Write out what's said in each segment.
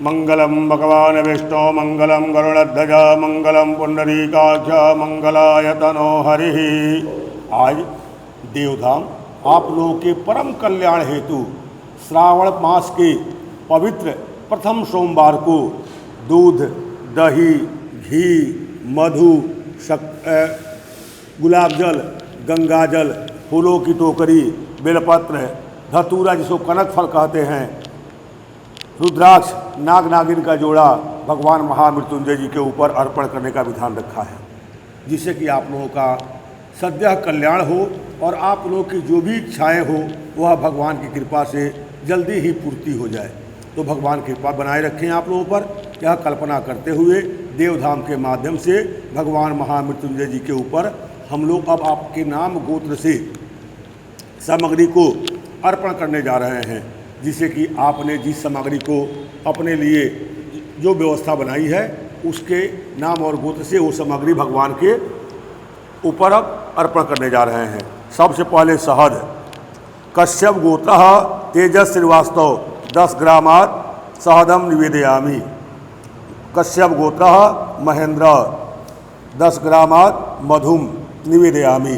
मंगलम भगवान विष्णु मंगलम गरुड़ध्वज मंगलम पुंडरीकाक्ष मंगलाय तनो हरि। आज देवधाम आप लोगों के परम कल्याण हेतु श्रावण मास के पवित्र प्रथम सोमवार को दूध, दही, घी, मधु, गुलाब जल, गंगा जल, फूलों की टोकरी, बेलपत्र, धतूरा जिसको कनक फल कहते हैं, रुद्राक्ष, नाग नागिन का जोड़ा भगवान महामृत्युंजय जी के ऊपर अर्पण करने का विधान रखा है, जिससे कि आप लोगों का सद्य कल्याण हो और आप लोगों की जो भी इच्छाएं हो वह भगवान की कृपा से जल्दी ही पूर्ति हो जाए। तो भगवान कृपा बनाए रखें आप लोगों पर। यह कल्पना करते हुए देवधाम के माध्यम से भगवान महामृत्युंजय जी के ऊपर हम लोग अब आपके नाम गोत्र से सामग्री को अर्पण करने जा रहे हैं, जिससे कि आपने जिस सामग्री को अपने लिए जो व्यवस्था बनाई है उसके नाम और गोत्र से वो सामग्री भगवान के ऊपर अब अर्पण करने जा रहे हैं। सबसे पहले शहद, कश्यप गोत्र तेजस श्रीवास्तव 10 ग्रामात् शहदम निवेदयामि। कश्यप गोत्र महेंद्र 10 ग्रामात् मधुम निवेदयामि।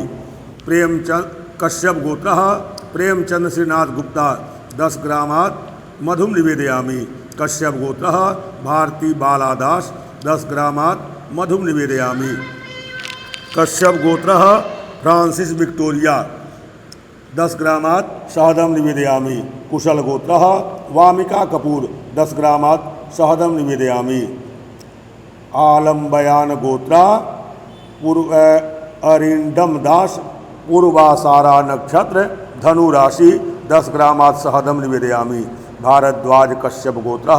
प्रेमचंद कश्यप गोत्र प्रेमचंद श्रीनाथ गुप्ता 10 ग्रामात् मधुम निवेदयामि। कश्यप गोत्र भारती बालादास 10 ग्रामात् मधुम निवेदयामि। कश्यप गोत्र फ्रांसिस विक्टोरिया 10 ग्रामात् शहदम निवेदयामि। कुशल गोत्र वामिका कपूर 10 ग्रामात् शहदम निवेदयामि। आलम्बयान गोत्र अरिंदम दास पूर्वासारा नक्षत्र धनु राशि 10 ग्रामात् शहदम निवेदयामि। भारद्वाज कश्यप गोत्र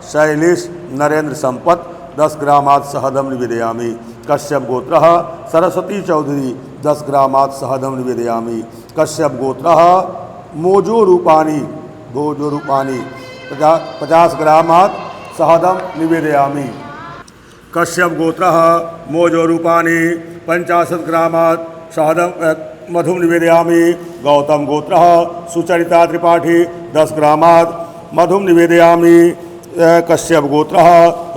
शैलेश नरेंद्र संपत 10 ग्रामात् शहदम निवेदयामि। कश्यप गोत्र सरस्वती चौधरी 10 ग्रामात् शहदम निवेदयामि। कश्यप गोत्र मोजो रूपानी 50 ग्रामात् शहदम निवेदयामि। कश्यप गोत्र मोजो रूपानी 50 ग्रामात् शहदम मधुम निवेदयामि। गौतम गोत्र सुचरिता त्रिपाठी 10 ग्रामात् मधुम निवेदयामि। कश्यप गोत्र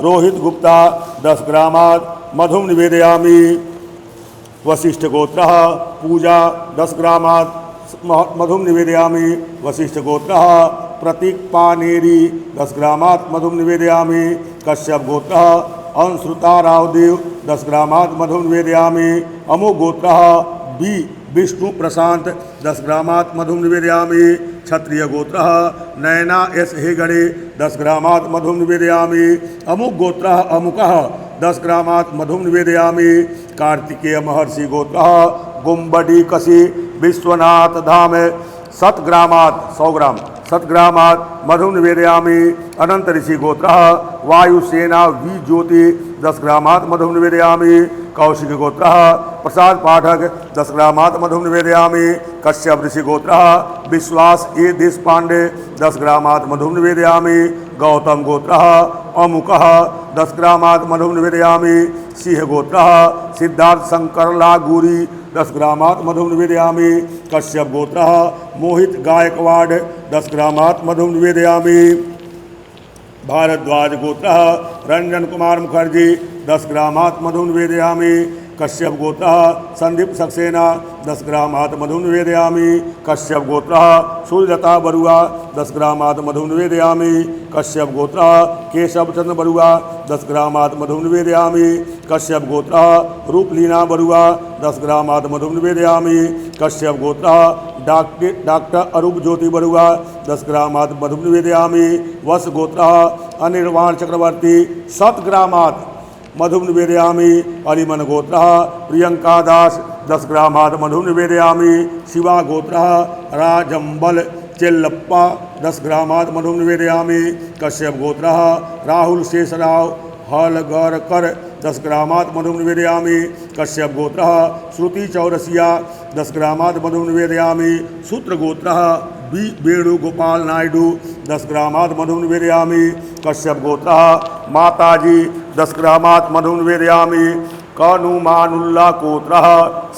रोहित गुप्ता 10 ग्रामात् मधुम निवेदयामि। वशिष्ठ गोत्र पूजा 10 ग्रामात् मधुम निवेदयामि। वशिष्ठ गोत्र प्रतीक पानेरी 10 ग्रामात् मधुम निवेदयामि। कश्यप गोत्र अंशुता रावदेव 10 ग्रामात् मधुम निवेदयामि। अमोघ गोत्र बी विष्णु प्रशांत 10 ग्रामात् मधुम निवेदयामि। क्षत्रिय गोत्र नयना एस हेगड़े 10 ग्रामात् मधुम निवेदयामि। अमुक गोत्र अमुकः 10 ग्रामात् मधुम निवेदयामि। कार्तिकेय महर्षि गोत्र गुम्बडी कसी विश्वनाथ धाम 7 ग्रामात् 100 ग्राम 7 ग्रामात् मधुम निवेदयामि। अनंत ऋषि गोत्र वायुसेना वी ज्योति 10 ग्रामात् मधुम निवेदयामि। कौशिक गोत्र प्रसाद पाठक 10 ग्रामात् मधुम निवेदयामि। कश्यप ऋषि गोत्र विश्वास ए देश पांडे 10 ग्रामात् मधुम निवेदयामि। गौतम गोत्र अमुकः 10 ग्रामात् मधुम निवेदयामि। सिंह गोत्र सिद्धार्थ शंकर लागूरी 10 ग्रामात् मधुम निवेदयामि। कश्यप गोत्र मोहित गायकवाड़ 10 ग्रामात् मधुम निवेदयामि। भारद्वाज गोत्र रंजन कुमार मुखर्जी 10 ग्रामात् मधुम निवेदयामि। कश्यप गोत्र संदीप सक्सेना 10 ग्रामात् मधुम निवेदयामि। कश्यप गोत्र सूर्यलता बरुआ 10 ग्रामात् मधुम निवेदयामि। कश्यप गोत्र केशव चंद्र बरुआ 10 ग्रामात् मधुम निवेदयामि। कश्यप गोत्र रूपलीना बरुआ 10 ग्रामात् मधुम निवेदयामि। कश्यप गोत्र डॉक्टर अरूप ज्योति बरुआ 10 ग्रामात् मधुम निवेदयामि। वश गोत्र अनिर्वाण चक्रवर्ती 7 ग्रामात् मधुम निवेदयामि। अलिमन गोत्र प्रियंका दास 10 ग्रामात् मधुम निवेदयामि। शिवा गोत्र राजंबल चेल्लप्पा 10 ग्रामात् मधुम निवेदयामि। कश्यप गोत्र राहुल शेषराव हलगरकर 10 ग्रामात् मधुम निवेदयामि। कश्यप गोत्र श्रुति चौरसिया 10 ग्रामात् मधुम निवेदयामि। सूत्र गोत्र बी वेणुगोपाल नायडू 10 ग्रामात् मधुम निवेदयामि। कश्यप गोत्र माताजी 10 ग्रामात् मधुम निवेदयामि। कनुमानुल्ला गोत्र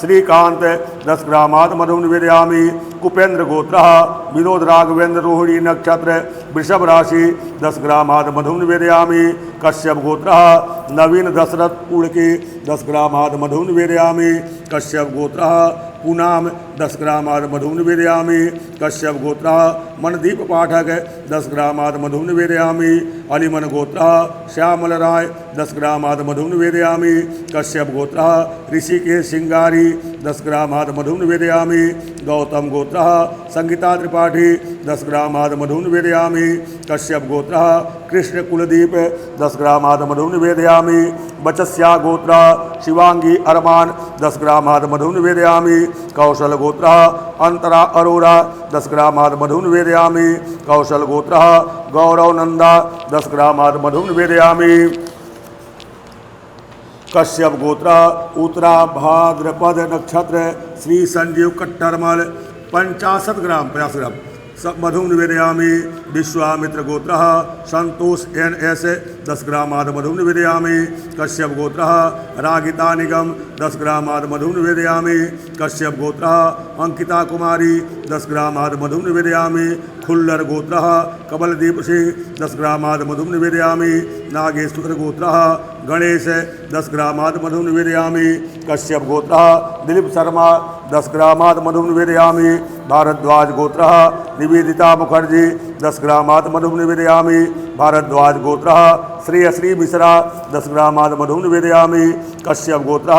श्रीकांत 10 ग्रामात् मधुम निवेदयामि। कुपेंद्र गोत्र विनोद राघवेंद्र रोहिणी नक्षत्र वृषभ राशि 10 ग्रामाद मधुम निवेदयामि। कश्यप गोत्र नवीन दशरथ उड़की 10 ग्रामाद मधुम निवेदयामि। कश्यप गोत्र पूनाम 10 ग्रामाद मधुम निवेदयामि। कश्यप गोत्र मनदीप पाठक 10 ग्रामाद मधुम निवेदयामि। अलिमन गोत्र श्यामल राय 10 ग्रामाद मधुम निवेदयामि। कश्यप गोत्र ऋषिकेश सिंगारी 10 ग्रामाद मधुम निवेदयामि। गौतम गोत्र संगीता त्रिपाठी 10 ग्रामाद मधुम निवेदयामि। कश्यप गोत्र कृष्ण कुलदीप 10 ग्रामाद मधुम निवेदयामि। वचस्या गोत्र शिवांगी अरमान 10 ग्रामाद मधुम निवेदयामि। कौशल गोत्र अंतरा अरोरा 10 ग्रामाद मधुम निवेदयामि। कौशल गोत्र गौरव नंदा 10 ग्रामाद मधुम निवेदयामि। कश्यप गोत्र उत्तरा भाद्रपद नक्षत्र श्री संजीव कट्टरमल 50 ग्राम 50 ग्राम मधुम निवेदयामि। विश्वामित्र गोत्र संतोष NS 10 ग्रामाद मधुम निवेदयामि। कश्यप गोत्र रागिता निगम 10 ग्रामाद मधुम निवेदयामि। कश्यप गोत्र अंकिता कुमारी 10 ग्रामाद मधुम निवेदयामि। खुल्लर गोत्र कमलदीप सिंह 10 ग्रामाद मधुम निवेदयामि। नागेश्वर गोत्र गणेश 10 ग्रामाद मधुम निवेदयामि। कश्यप गोत्र दिलीप शर्मा 10 ग्रामाद मधुम निवेदयामि। भारद्वाज गोत्र निवेदिता मुखर्जी 10 ग्रामाद मधुम निवेदयामि। भारद्वाज गोत्र श्रेयश्री मिश्रा 10 ग्रामाद मधुम निवेदयामि। कश्यप गोत्र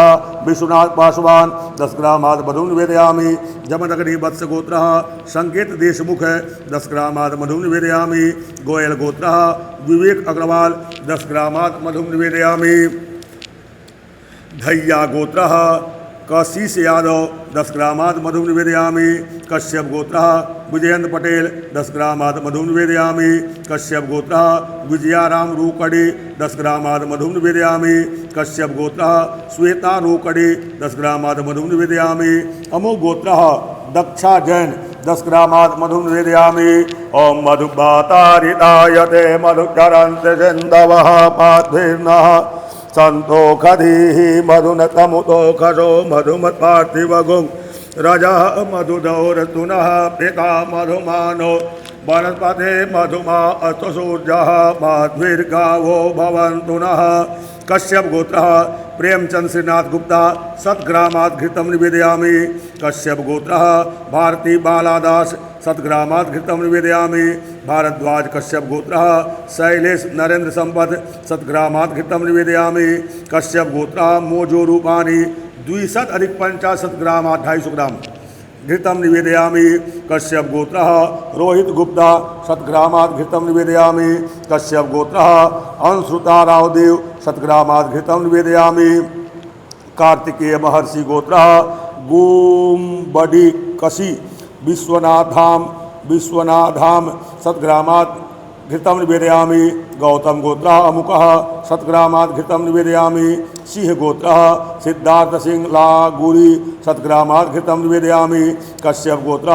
विश्वनाथ पासवान 10 ग्रामाद मधुम निवेदयामि। जमदग्नि वत्स गोत्र संकेत देशमुख 10 ग्रामाद मधुम निवेदयामि। गोयल गोत्र विवेक अग्रवाल 10 ग्रामाद मधुम निवेदयामि। धैया गोत्र कशिश यादव 10 ग्रामाद मधुम निवेदयामि। कश्यप गोत्र विजयेंद्र पटेल 10 ग्रामाद मधुम निवेदयामि। कश्यप गोत्र विजयाराम रूकड़ी 10 ग्रामाद मधुम निवेदयामि। कश्यप गोत्र श्वेता रूकड़ी 10 ग्रामाद मधुम निवेदयामि। अमोघ गोत्र दक्षा जैन 10 ग्रामाद मधुम निवेदयामि। ओम मधुबातारितायते मधुचरन्त सिन्धवः पाद्भिर्नः संतोषधीः मधुनतमुतोषो मधुमत् पार्थिवगुं रजः मधुदौरतुनः पिता मधुमानो वनस्पते मधुमा अस्तु सूर्यः माध्वीर्गावो भवन्तु नः। कश्यप गोत्र प्रेमचंद श्रीनाथ गुप्ता 7 ग्रामाद घृतम निवेदयामि। कश्यप गोत्र भारती बालादास 7 ग्रामाद घृतम निवेदयामि। भारद्वाज कश्यप गोत्र शैलेश नरेंद्र संपत 7 ग्रामाद घृतम निवेदयामि। कश्यप गोत्र मोजो रूपानी 200 अधिक 50 ग्रामाद 250 ग्राम घृतम निवेदयामि। कश्यप गोत्र रोहित गुप्ता 7 ग्रामाद घृतम निवेदयामि। कश्यप गोत्र अंशुता रावदेव 7 ग्रामाद घृतम निवेदयामि। कार्तिकेय महर्षि गोत्र गोमबडी कशी विश्वनाधाम 7 ग्रामाद घृतम निवेदयामि। गौतम गोत्र अमुकः 7 ग्रामाद घृतम निवेदयामि। सिंह गोत्र सिद्धार्थ सिंह लागुरी 7 ग्रामाद घृतम निवेदयामि। कश्यप गोत्र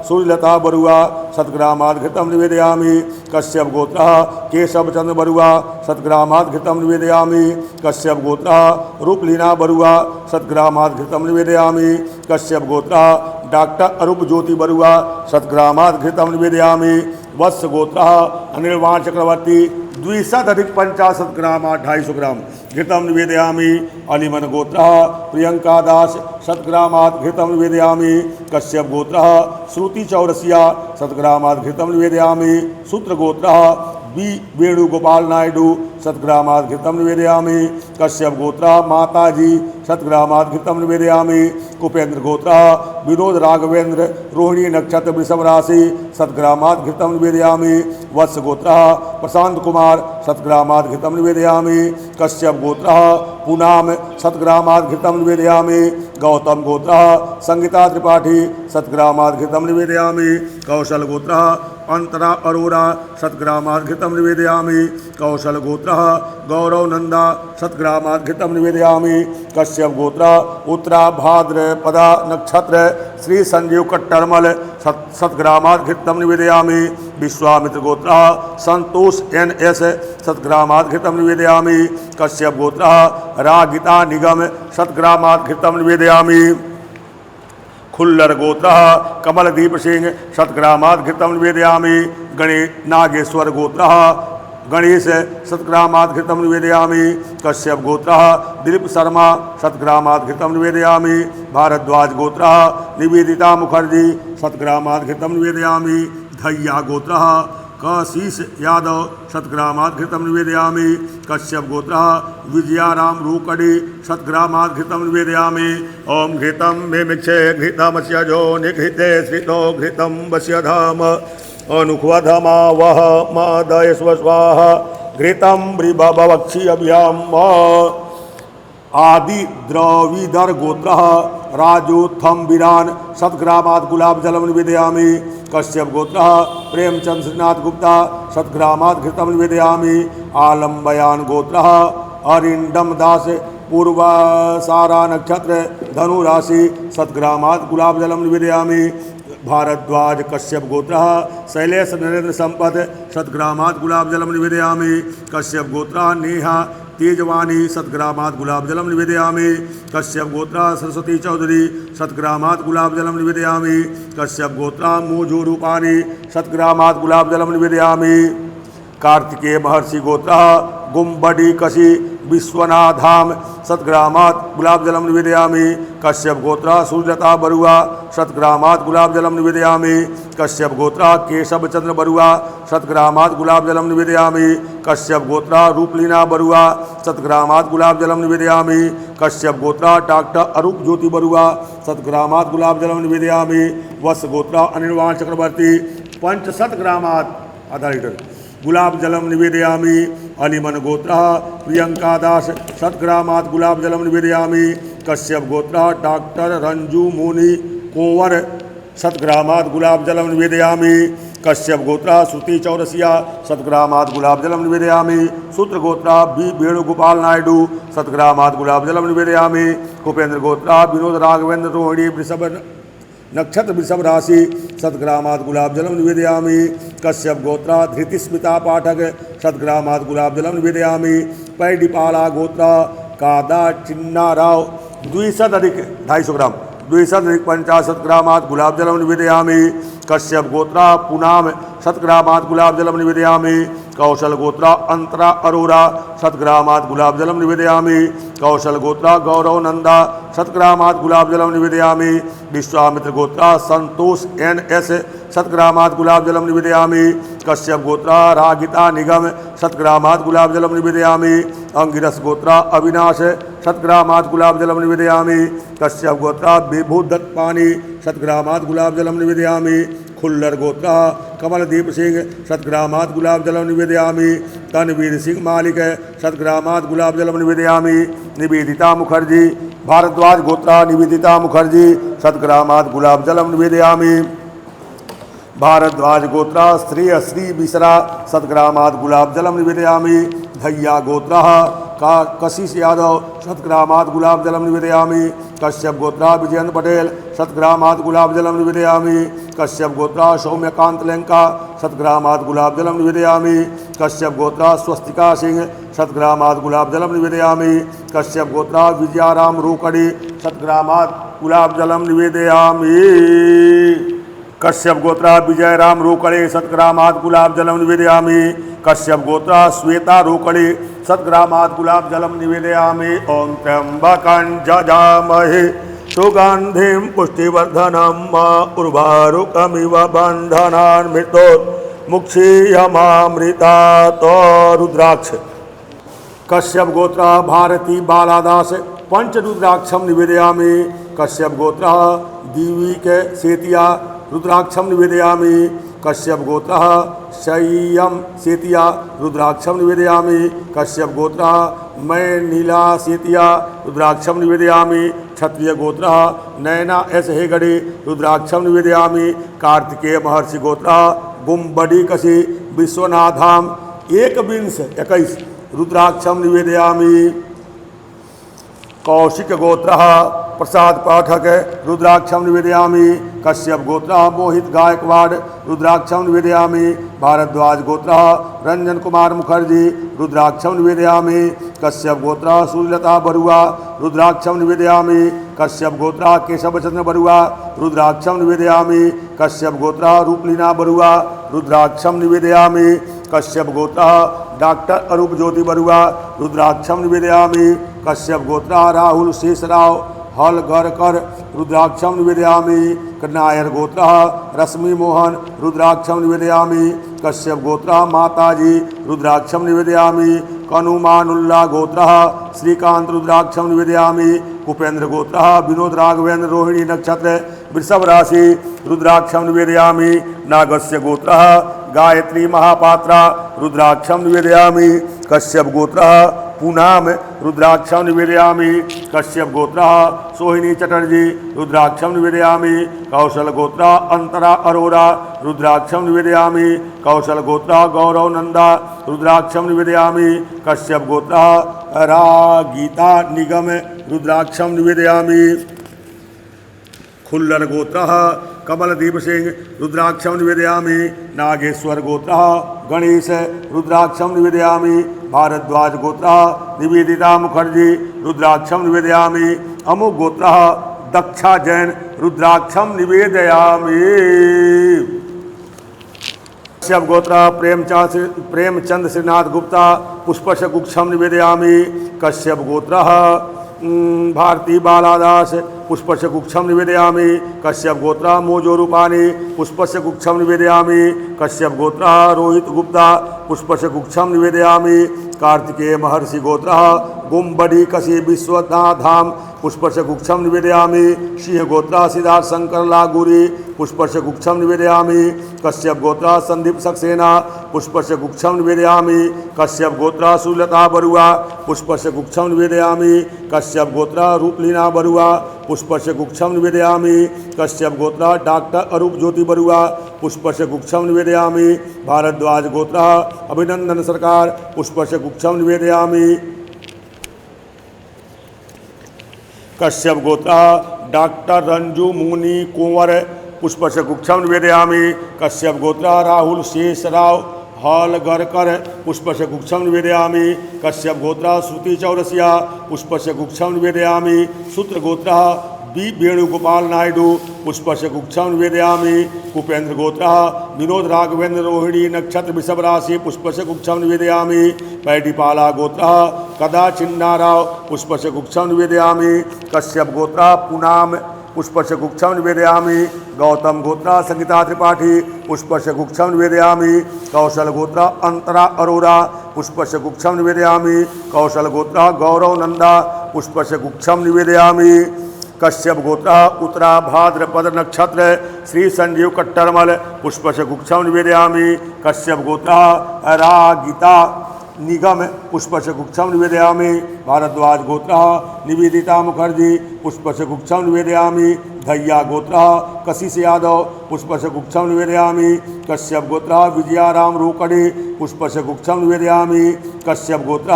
सूर्यलता बरुआ 7 ग्रामाद घृतम निवेदयामि। कश्यप गोत्र केशव चंद्र बरुआ 7 ग्रामाद घृतम निवेदयामि। कश्यप गोत्र रूपलीना बरुआ 7 ग्रामाद घृतम निवेदयामि। कश्यप गोत्र डॉक्टर अरूप ज्योति बरुआ 7 ग्रामाद घृतम निवेदयामि। वत्स गोत्र अनिर्वाण चक्रवर्ती 200 अधिक 50 ग्रामाद 250 ग्राम घृतम निवेदयामि। अलिमन गोत्र प्रियंका दास 7 ग्रामाद घृतम निवेदयामि। कश्यप गोत्र श्रुति चौरसिया 7 ग्रामाद घृतम निवेदयामि। सूत्र गोत्र बी वेणुगोपाल नायडू 7 ग्रामाद घृतम निवेदयामि। कश्यप गोत्र माताजी 7 ग्रामाद घृतम निवेदयामि। कुपेंद्र गोत्र विनोद राघवेंद्र रोहिणी नक्षत्र वृषभ राशि 7 ग्रामाद घृतम निवेदयामि। वत्स गोत्र प्रशांत कुमार 7 ग्रामाद घृतम निवेदयामि। कश्यप गोत्र पूनाम 7 ग्रामाद घृतम निवेदयामि। गौतम गोत्र संगीता त्रिपाठी 7 ग्रामाद घृतम निवेदयामि। कौशल गोत्र अंतरा अरोरा 7 ग्रामाद घृतम निवेदयामि। कौशल गोत्र गौरव नंदा 7 ग्रामाद घृतम निवेदयामि। कश्यप गोत्र उत्तरा भाद्रपदा नक्षत्र श्री संजीव कट्टरमल 7 ग्रामाद घृतम निवेदयामि। विश्वामित्र गोत्र संतोष NS 7 ग्रामाद घृतम निवेदयामि। कश्यप गोत्र रागिता निगम 7 ग्रामाद घृतम निवेदयामि। खुल्लर गोत्र कमलदीप सिंह शतग्रामात् घृतं निवेदयामि। नागेश्वर गोत्र गणेश शतग्रामात् घृतं निवेदयामि। कश्यप गोत्र दिलीप शर्मा शतग्रामात् घृतं निवेदयामि। भारद्वाज गोत्र निवेदिता मुखर्जी शतग्रामात् घृतं निवेदयामि। धैया गोत्र कशीष यादव शतग्रामात् घृतं निवेदयामि। कश्यप गोत्र विजयाराम रूकड़ी शतग्रामात् घृतं निवेदयामि। ओम घृतं मे मिक्षे घृतमस्य जो निघृते श्रितो घृतं वस्य धाम अनुख्वधमा वह मदय स्वाहा घृतं ब्रिभवक्षि अभ्याम। आदि द्रविदर गोत्र राजोत्थम वीरान शतग्रामात् गुलाब जलम निवेदयामि। कश्यप गोत्र प्रेमचंद श्रीनाथ गुप्ता शतग्रामात् घृतं निवेदयामि। आलम्बयान गोत्र अरिंदम दास पूर्वासारा नक्षत्र धनु राशि शतग्रामात् गुलाब जलम निवेदयामि। भारद्वाज कश्यप गोत्र शैलेश नरेंद्र संपत शतग्रामात् गुलाब जलम निवेदयामि। कश्यप गोत्र नेहा तेजवानी शतग्रामात् गुलाब जलम निवेदयामि। कश्यप गोत्र सरस्वती चौधरी शतग्रामात् गुलाब जलम निवेदयामि। कश्यप गोत्र मोजू रूपानी शतग्रामात् गुलाब जलम निवेदयामि। कार्तिकेय महर्षि गोत्र गुम्बडी कशी विश्वनाधाम शतग्रामात् गुलाब जलम निवेदयामि। कश्यप गोत्र सूर्यलता बरुआ शतग्रामात् गुलाब जलम निवेदयामि। कश्यप गोत्र केशव चंद्र बरुआ शतग्रामात् गुलाब जलम निवेदयामि। कश्यप गोत्र रूपलीना बरुआ शतग्रामात् गुलाब जलम निवेदयामि। कश्यप गोत्र डॉक्टर अरूप ज्योति बरुआ शतग्रामात् गुलाब जलम निवेदयामि। वत्स गोत्र अनिर्वाण चक्रवर्ती 500 ग्रामात् आधा लीटर गुलाब जलम निवेदयामि। अलीमन गोत्र प्रियंका दास शतग्रामात् गुलाब जलम निवेदयामि। कश्यप गोत्र डॉक्टर रंजू मुनि कुंवर शतग्रामात् गुलाब जलम निवेदयामि। कश्यप गोत्र श्रुति चौरसिया शतग्रामात् गुलाब जलम निवेदयामि। सूत्र गोत्र बी वेणुगोपाल नायडू शतग्रामात् गुलाब जलम निवेदयामि। कुपेंद्र गोत्र विनोद राघवेंद्र रोहिणी वृषभ नक्षत्र वृषभ राशि शतग्रामात् गुलाब जलम निवेदयामि। कश्यप गोत्र धृतिस्मिता पाठक शतग्रामात् गुलाब जलम निवेदयामि। पैडिपाला गोत्र कादा चिन्ना राव 250 ग्राम 250 ग्रामात् गुलाब जलम निवेदयामि। कश्यप गोत्र पूनाम शतग्रामात् गुलाब जलम निवेदयामि। कौशल गोत्र अंतरा अरोरा शतग्रामात् गुलाब जलम निवेदयामि। कौशल गोत्र गौरव नंदा शतग्रामात् गुलाब जलम निवेदयामि। विश्वामित्र गोत्र संतोष NS शतग्रामात् गुलाब जलम निवेदयामि। कश्यप गोत्र रागिता निगम शतग्रामात् गुलाब जलम निवेदयामि। अंगिरस गोत्र अविनाश शतग्रामात् गुलाब जलम निवेदयामि। कश्यप गोत्र विभुदत्त पानी शतग्रामात् गुलाब जलम निवेदयामि। खुल्लर गोत्र कमलदीप सिंह शतग्रामात् गुलाब जलम निवेदयामि। तनवीर सिंह मालिक शतग्रामात् गुलाब जलम निवेदयामि। निवेदिता मुखर्जी भारद्वाज गोत्र निवेदिता मुखर्जी शतग्रामात् गुलाब जलम निवेदयामि। भारद्वाज गोत्र श्री बिसरा शतग्रामात् गुलाब जलम निवेदयामि। धैया गोत्र कशिश यादव शतग्रामात् गुलाब जलम निवेदयामि। कश्यप गोत्र विजयंत पटेल शतग्रामात् गुलाब जलम निवेदयामि। कश्यप गोत्र सौम्यकांत लेंका शतग्रामात् गुलाब जलम निवेदयामि। कश्यप गोत्र स्वस्तिका सिंह शतग्रामात् गुलाब जलम निवेदयामि। कश्यप गोत्र विजयाराम रूकड़ी शतग्रामात् गुलाब जलम निवेदयामि। कश्यप गोत्र विजयराम रोकड़े शतग्रामात् गुलाब जलम निवेदयामि। कश्यप गोत्र श्वेता रोकड़े शतग्रामात् गुलाब जलम निवेदयामि। ओम त्र्यंबकं जजामहे सुगंधिं पुष्टिवर्धनम् उर्वारुकमिव बन्धनान् मृत्योर्मुक्षीयमामृतात्। रुद्राक्ष कश्यप गोत्र भारती बालादास पंचरुद्राक्षम निवेदयामि। कश्यप गोत्र दीविक सेतिया रुद्राक्षम निवेदयामि। कश्यप गोत्र शय्यम सेतिया रुद्राक्षम निवेदयामि। कश्यप गोत्र मैं नीला सेतिया रुद्राक्षम निवेदयामि। क्षत्रिय गोत्र नयना एस हेगड़े रुद्राक्षम निवेदयामि। कार्तिकेय महर्षि गोत्र गुम्बडी कशी विश्वनाधाम 21 रुद्राक्षम निवेदयामि। कौशिक गोत्र प्रसाद पाठक रुद्राक्षम निवेदयामि। कश्यप गोत्र मोहित गायकवाड़ रुद्राक्षम निवेदयामि। भारद्वाज गोत्र रंजन कुमार मुखर्जी रुद्राक्षम निवेदयामि। कश्यप गोत्र सूर्यलता बरुआ रुद्राक्षम निवेदयामि। कश्यप गोत्र केशवचंद्र बरुआ रुद्राक्षम निवेदयामि। कश्यप गोत्र रूपलीना बरुआ रुद्राक्षम निवेदयामि। कश्यप गोत्र डॉक्टर अरूप ज्योति बरुआ रुद्राक्षम निवेदयामि। कश्यप गोत्र राहुल शेषराव हलगरकर रुद्राक्षम निवेदयामि। नायर गोत्र रश्मि मोहन रुद्राक्षम निवेदयामि। कश्यप गोत्र माताजी रुद्राक्षम निवेदयामि। कनुमानुल्ला गोत्र श्रीकांत रुद्राक्षम निवेदयामि। कुपेंद्र गोत्र विनोद राघवेंद्र रोहिणी नक्षत्र वृषभ राशि रुद्राक्षम निवेदयामि। नागस्य गोत्र गायत्री महापात्रा रुद्राक्षम निवेदयामि। कश्यप गोत्र पूनाम रुद्राक्षम निवेदयामि। कश्यप गोत्र सोहिनी चटर्जी रुद्राक्षम निवेदयामि। कौशल गोत्र अंतरा अरोरा रुद्राक्षम निवेदयामि। कौशल गोत्र गौरव नंदा रुद्राक्षम निवेदयामि। कश्यप गोत्र रागीता निगम रुद्राक्षम निवेदयामि। खुल्लर गोत्र कमलदीप सिंह रुद्राक्षम निवेदयामि। नागेश्वर गोत्र गणेश रुद्राक्षम निवेदयामि। भारद्वाज गोत्र निवेदिता मुखर्जी रुद्राक्षम निवेदयामि। अमुक गोत्र दक्षा जैन रुद्राक्षम निवेदयामि। कश्यप गोत्र प्रेमचंद श्रीनाथ गुप्ता पुष्पश गुक्षम निवेदयामि। कश्यप गोत्र भारती बालादास पुष्पस्य गुक्षम निवेदयामि। कश्यप गोत्र मोजो रूपानी पुष्पस्य गुक्षम निवेदयामि। कश्यप गोत्र रोहित गुप्ता पुष्पस्य गुक्षम निवेदयामि। कार्तिकेय महर्षि गोत्र गुम्बडी कशी विश्वनाधाम पुष्पस्य गुक्षम निवेदयामि। सिंह गोत्र सिद्धार्थ शंकर लागुरी पुष्पस्य गुक्षम निवेदयामि। कश्यप गोत्र संदीप सक्सेना पुष्पस्य गुक्षम निवेदयामि। कश्यप गोत्र सुलता बरुआ पुष्पस्य गुक्षम निवेदयामि। कश्यप गोत्र रूपलीना बरुआ पुष्पस्य गुक्षम निवेदयामि। कश्यप गोत्र डॉक्टर अरूप ज्योति बरुआ पुष्पस्य गुक्षम निवेदयामि। भारद्वाज गोत्र अभिनंदन सरकार पुष्पस्य गुक्षम निवेदयामि। कश्यप गोत्र डॉक्टर रंजू मुनि कुंवर पुष्पस्य गुक्षम निवेदयामि। कश्यप गोत्र राहुल शेषराव हलगरकर पुष्पस्य गुक्षम निवेदयामि। कश्यप गोत्र श्रुति चौरसिया पुष्पस्य गुक्षम निवेदयामि। सूत्र गोत्र बी वेणुगोपाल नायडू पुष्पस्य गुक्षम निवेदयामि। कुपेंद्र गोत्र विनोद राघवेंद्र रोहिणी नक्षत्र वृषभ राशि पुष्पस्य गुक्षम निवेदयामि। पैडिपाला गोत्र कदा चिन्नाराव पुष्पस्य गुक्षम निवेदयामि। कश्यप गोत्र पूनाम पुष्पस्य गुक्षम निवेदयामि। गौतम गोत्र संगीता त्रिपाठी पुष्पस्य गुक्षम निवेदयामि। कौशल गोत्र अंतरा अरोरा पुष्पस्य गुक्षम निवेदयामि। कौशल गोत्र गौरव नंदा पुष्पस्य गुक्षम निवेदयामि। कश्यप गोत्र उत्तरा भाद्रपद नक्षत्र श्री संजीव कट्टरमल पुष्पस्य गुक्षम निवेदयामि। कश्यप गोत्र रागिता निगम पुष्पस्य गुक्षम निवेदयामि। भारद्वाज गोत्र निवेदिता मुखर्जी पुष्पस्य गुक्षम निवेदयामि। धैया गोत्र कशिश यादव पुष्पस्य गुक्षम निवेदयामि। कश्यप गोत्र विजयाराम रोकड़े पुष्पस्य गुक्षम निवेदयामि। कश्यप गोत्र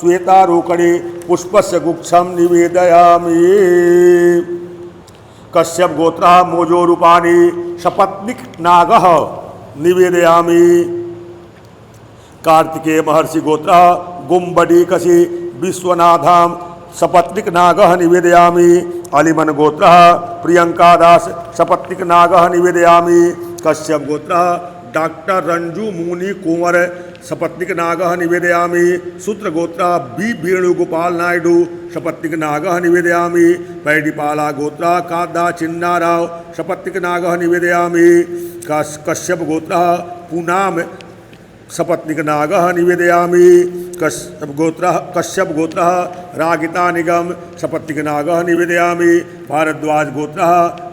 श्वेता रोकड़े पुष्पस्य गुक्षम निवेदयामि। कश्यप गोत्र मोजो रूपानी सपत्निक नागः निवेदयामि। कार्तिकेय महर्षि गोत्र गुम्बडी कशी विश्वनाधाम सपत्निक नागः निवेदयामि। अलिमन गोत्र प्रियंका दास सपत्निक नागः निवेदयामि। कश्यप गोत्र डॉक्टर रंजू मुनि कुंवर सपत्निक नागः निवेदयामि। सूत्र गोत्र बी वेणुगोपाल नायडू सपत्निक नागः निवेदयामि। पैडिपाला गोत्र कादा चिन्नाराव सपत्निक नागः निवेदयामि। कश्यप गोत्र पूनाम सपत्निक नागः निवेदयामि। कश्यप गोत्र रागिता निगम सपत्निक नागः निवेदयामि। भारद्वाज गोत्र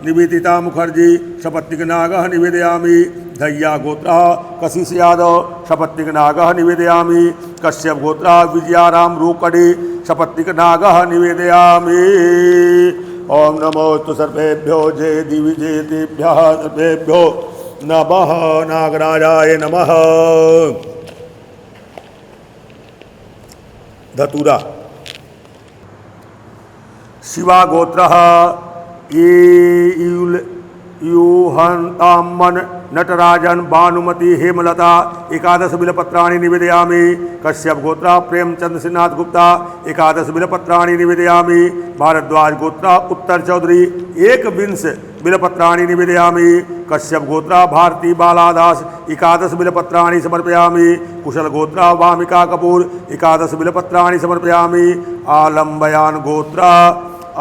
निवेदिता मुखर्जी सपत्निक नागः निवेदयामि। धैया गोत्र कशिश यादव सपत्निक नागः निवेदयामि। कश्यप गोत्र विजयाराम रोकड़े सपत्निक नागः निवेदयामि। ओम नमोस्तु सर्वेभ्यो जय दिविजेतेभ्यः सर्वेभ्यो नमः। नागराजाय नमः। धतुरा शिवा गोत्र यूहंतामन नटराजन भानुमति हेमलता एकादश बिलपत्राणि निवेदयामि। कश्यप गोत्र प्रेमचंद्र सिन्हाथ गुप्ता एकादश बिलपत्राणि निवेदयामि। भारद्वाज गोत्र उत्तर चौधरी 21 बिलपत्राणि निवेदयामि। कश्यप गोत्र भारती बालादास एकादश बिलपत्राणि समर्पयामि। कुशल गोत्र वामिका कपूर एकादश बिलपत्राणि समर्पयामि। आलम्बयान गोत्र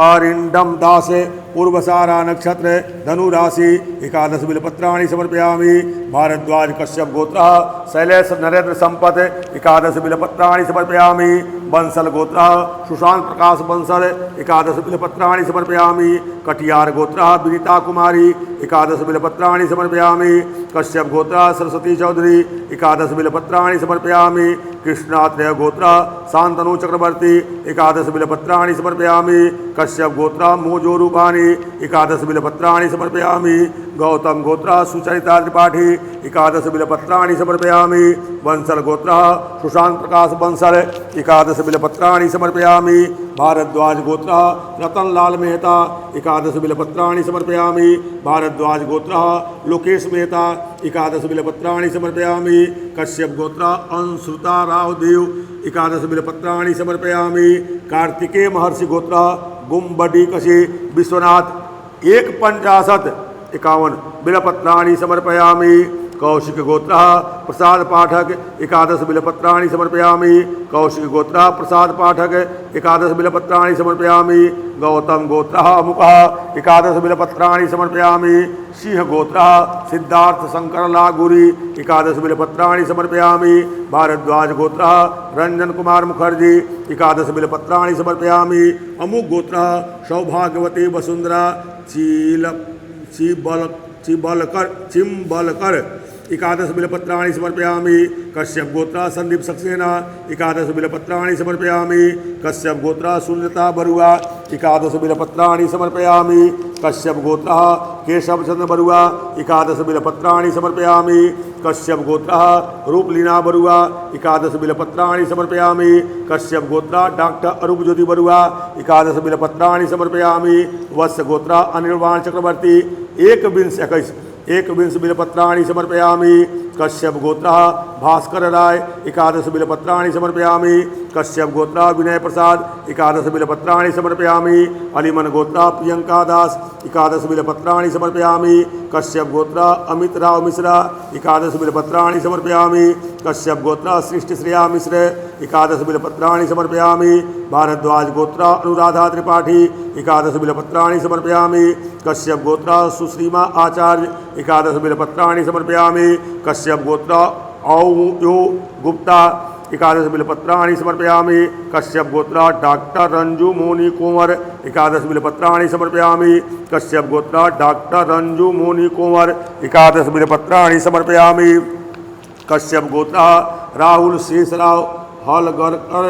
अरिंदम दास पूर्वसारा नक्षत्र धनु राशि एकादश बिलपत्राणि समर्पयामि। भारद्वाज कश्यप गोत्र शैलेश नरेंद्र संपत एकादश बिलपत्राणि समर्पयामि। बंसल गोत्र सुशांत प्रकाश बंसल एकादश बिलपत्राणि समर्पयामि। कटियार गोत्र विनीता कुमारी एकादश बिलपत्राणि समर्पयामि। कश्यप गोत्र सरस्वती चौधरी एकादश बिलपत्राणि समर्पयामि। कृष्णात्रेय गोत्र शांतनु चक्रवर्ती एकादश बिलपत्राणि समर्पयामि। कश्यप गोत्र मोजो रूपाणी एकादश बिलपत्राणि समर्पयामि। गौतम गोत्र सुचरिता त्रिपाठी एकादश बिलपत्राणि समर्पयामि। बंसल गोत्र सुशांत प्रकाश बंसल एकादश बिलपत्राणि समर्पयामि। भारद्वाज गोत्र रतनलाल मेहता एकादश बिलपत्राणि समर्पयामि। भारद्वाज गोत्र लोकेश मेहता एकादश बिलपत्राणि समर्पयामि। कश्यप गोत्र अंशुता रावदेव एकादश बिलपत्राणि समर्पयामि। कार्तिकेय महर्षि गोत्र गुम्बडी कशी विश्वनाथ 51 बिलपत्राणि समर्पयामि। कौशिक गोत्र प्रसाद पाठक एकादश बिलपत्राणि समर्पयामि। कौशिक गोत्र प्रसाद पाठक एकादश बिलपत्राणि समर्पयामि। गौतम गोत्र अमुकः एकादश बिलपत्राणि समर्पयामि। सिंह गोत्र सिद्धार्थ शंकर लागुरी एकादश बिलपत्राणि समर्पयामि। भारद्वाज गोत्र रंजन कुमार मुखर्जी एकादश बिलपत्राणि समर्पयामि। अमुक गोत्र सौभाग्यवती वसुंधरा चिम्बलकर एकादश बिलपत्राणि समर्पयामि। कश्यप गोत्र संदीप सक्सेना एकादश बिलपत्राणि समर्पयामि। कश्यप गोत्र सुनीता बरुआ एकादश बिलपत्राणि समर्पयामि। कश्यप गोत्र केशव चंद्र बरुआ एकादश बिलपत्राणि समर्पयामि। कश्यप गोत्र रूपलीना बरुआ एकादश बिलपत्राणि समर्पयामि। कश्यप गोत्र डॉक्टर अरूप ज्योति बरुआ एकादश बिलपत्राणि समर्पयामि। वत्स गोत्र अनिर्वाण चक्रवर्ती 21 बिलपत्राणि समर्पयामि। कश्यप गोत्र भास्कर राय एकादश बिलपत्राणि समर्पयामि। कश्यप गोत्र विनय प्रसाद एकादश बिलपत्राणि समर्पयामि। अलीमन गोत्र प्रियंका दास एकादश बिलपत्राणि समर्पयामि। कश्यप गोत्र अमित राव मिश्रा एकादश बिलपत्राणि समर्पयामि। कश्यप गोत्र सृष्टि श्रेया मिश्र एकादश बिलपत्राणि समर्पयामि। भारद्वाज गोत्र अनुराधा त्रिपाठी एकादश बिलपत्राणि समर्पयामि। कश्यप गोत्र सुश्रीमा आचार्य एकादश बिलपत्राणि समर्पयामि। कश्यप गोत्र औयो गुप्ता एकादश बिलपत्राणि समर्पयामि। कश्यप गोत्र डॉक्टर रंजू मोनी कुंवर एकादश बिलपत्राणि समर्पयामि। कश्यप गोत्र डॉक्टर रंजू मोनी कुंवर एकादश बिलपत्राणि समर्पयामि। कश्यप गोत्र राहुल शेषराव हलगरकर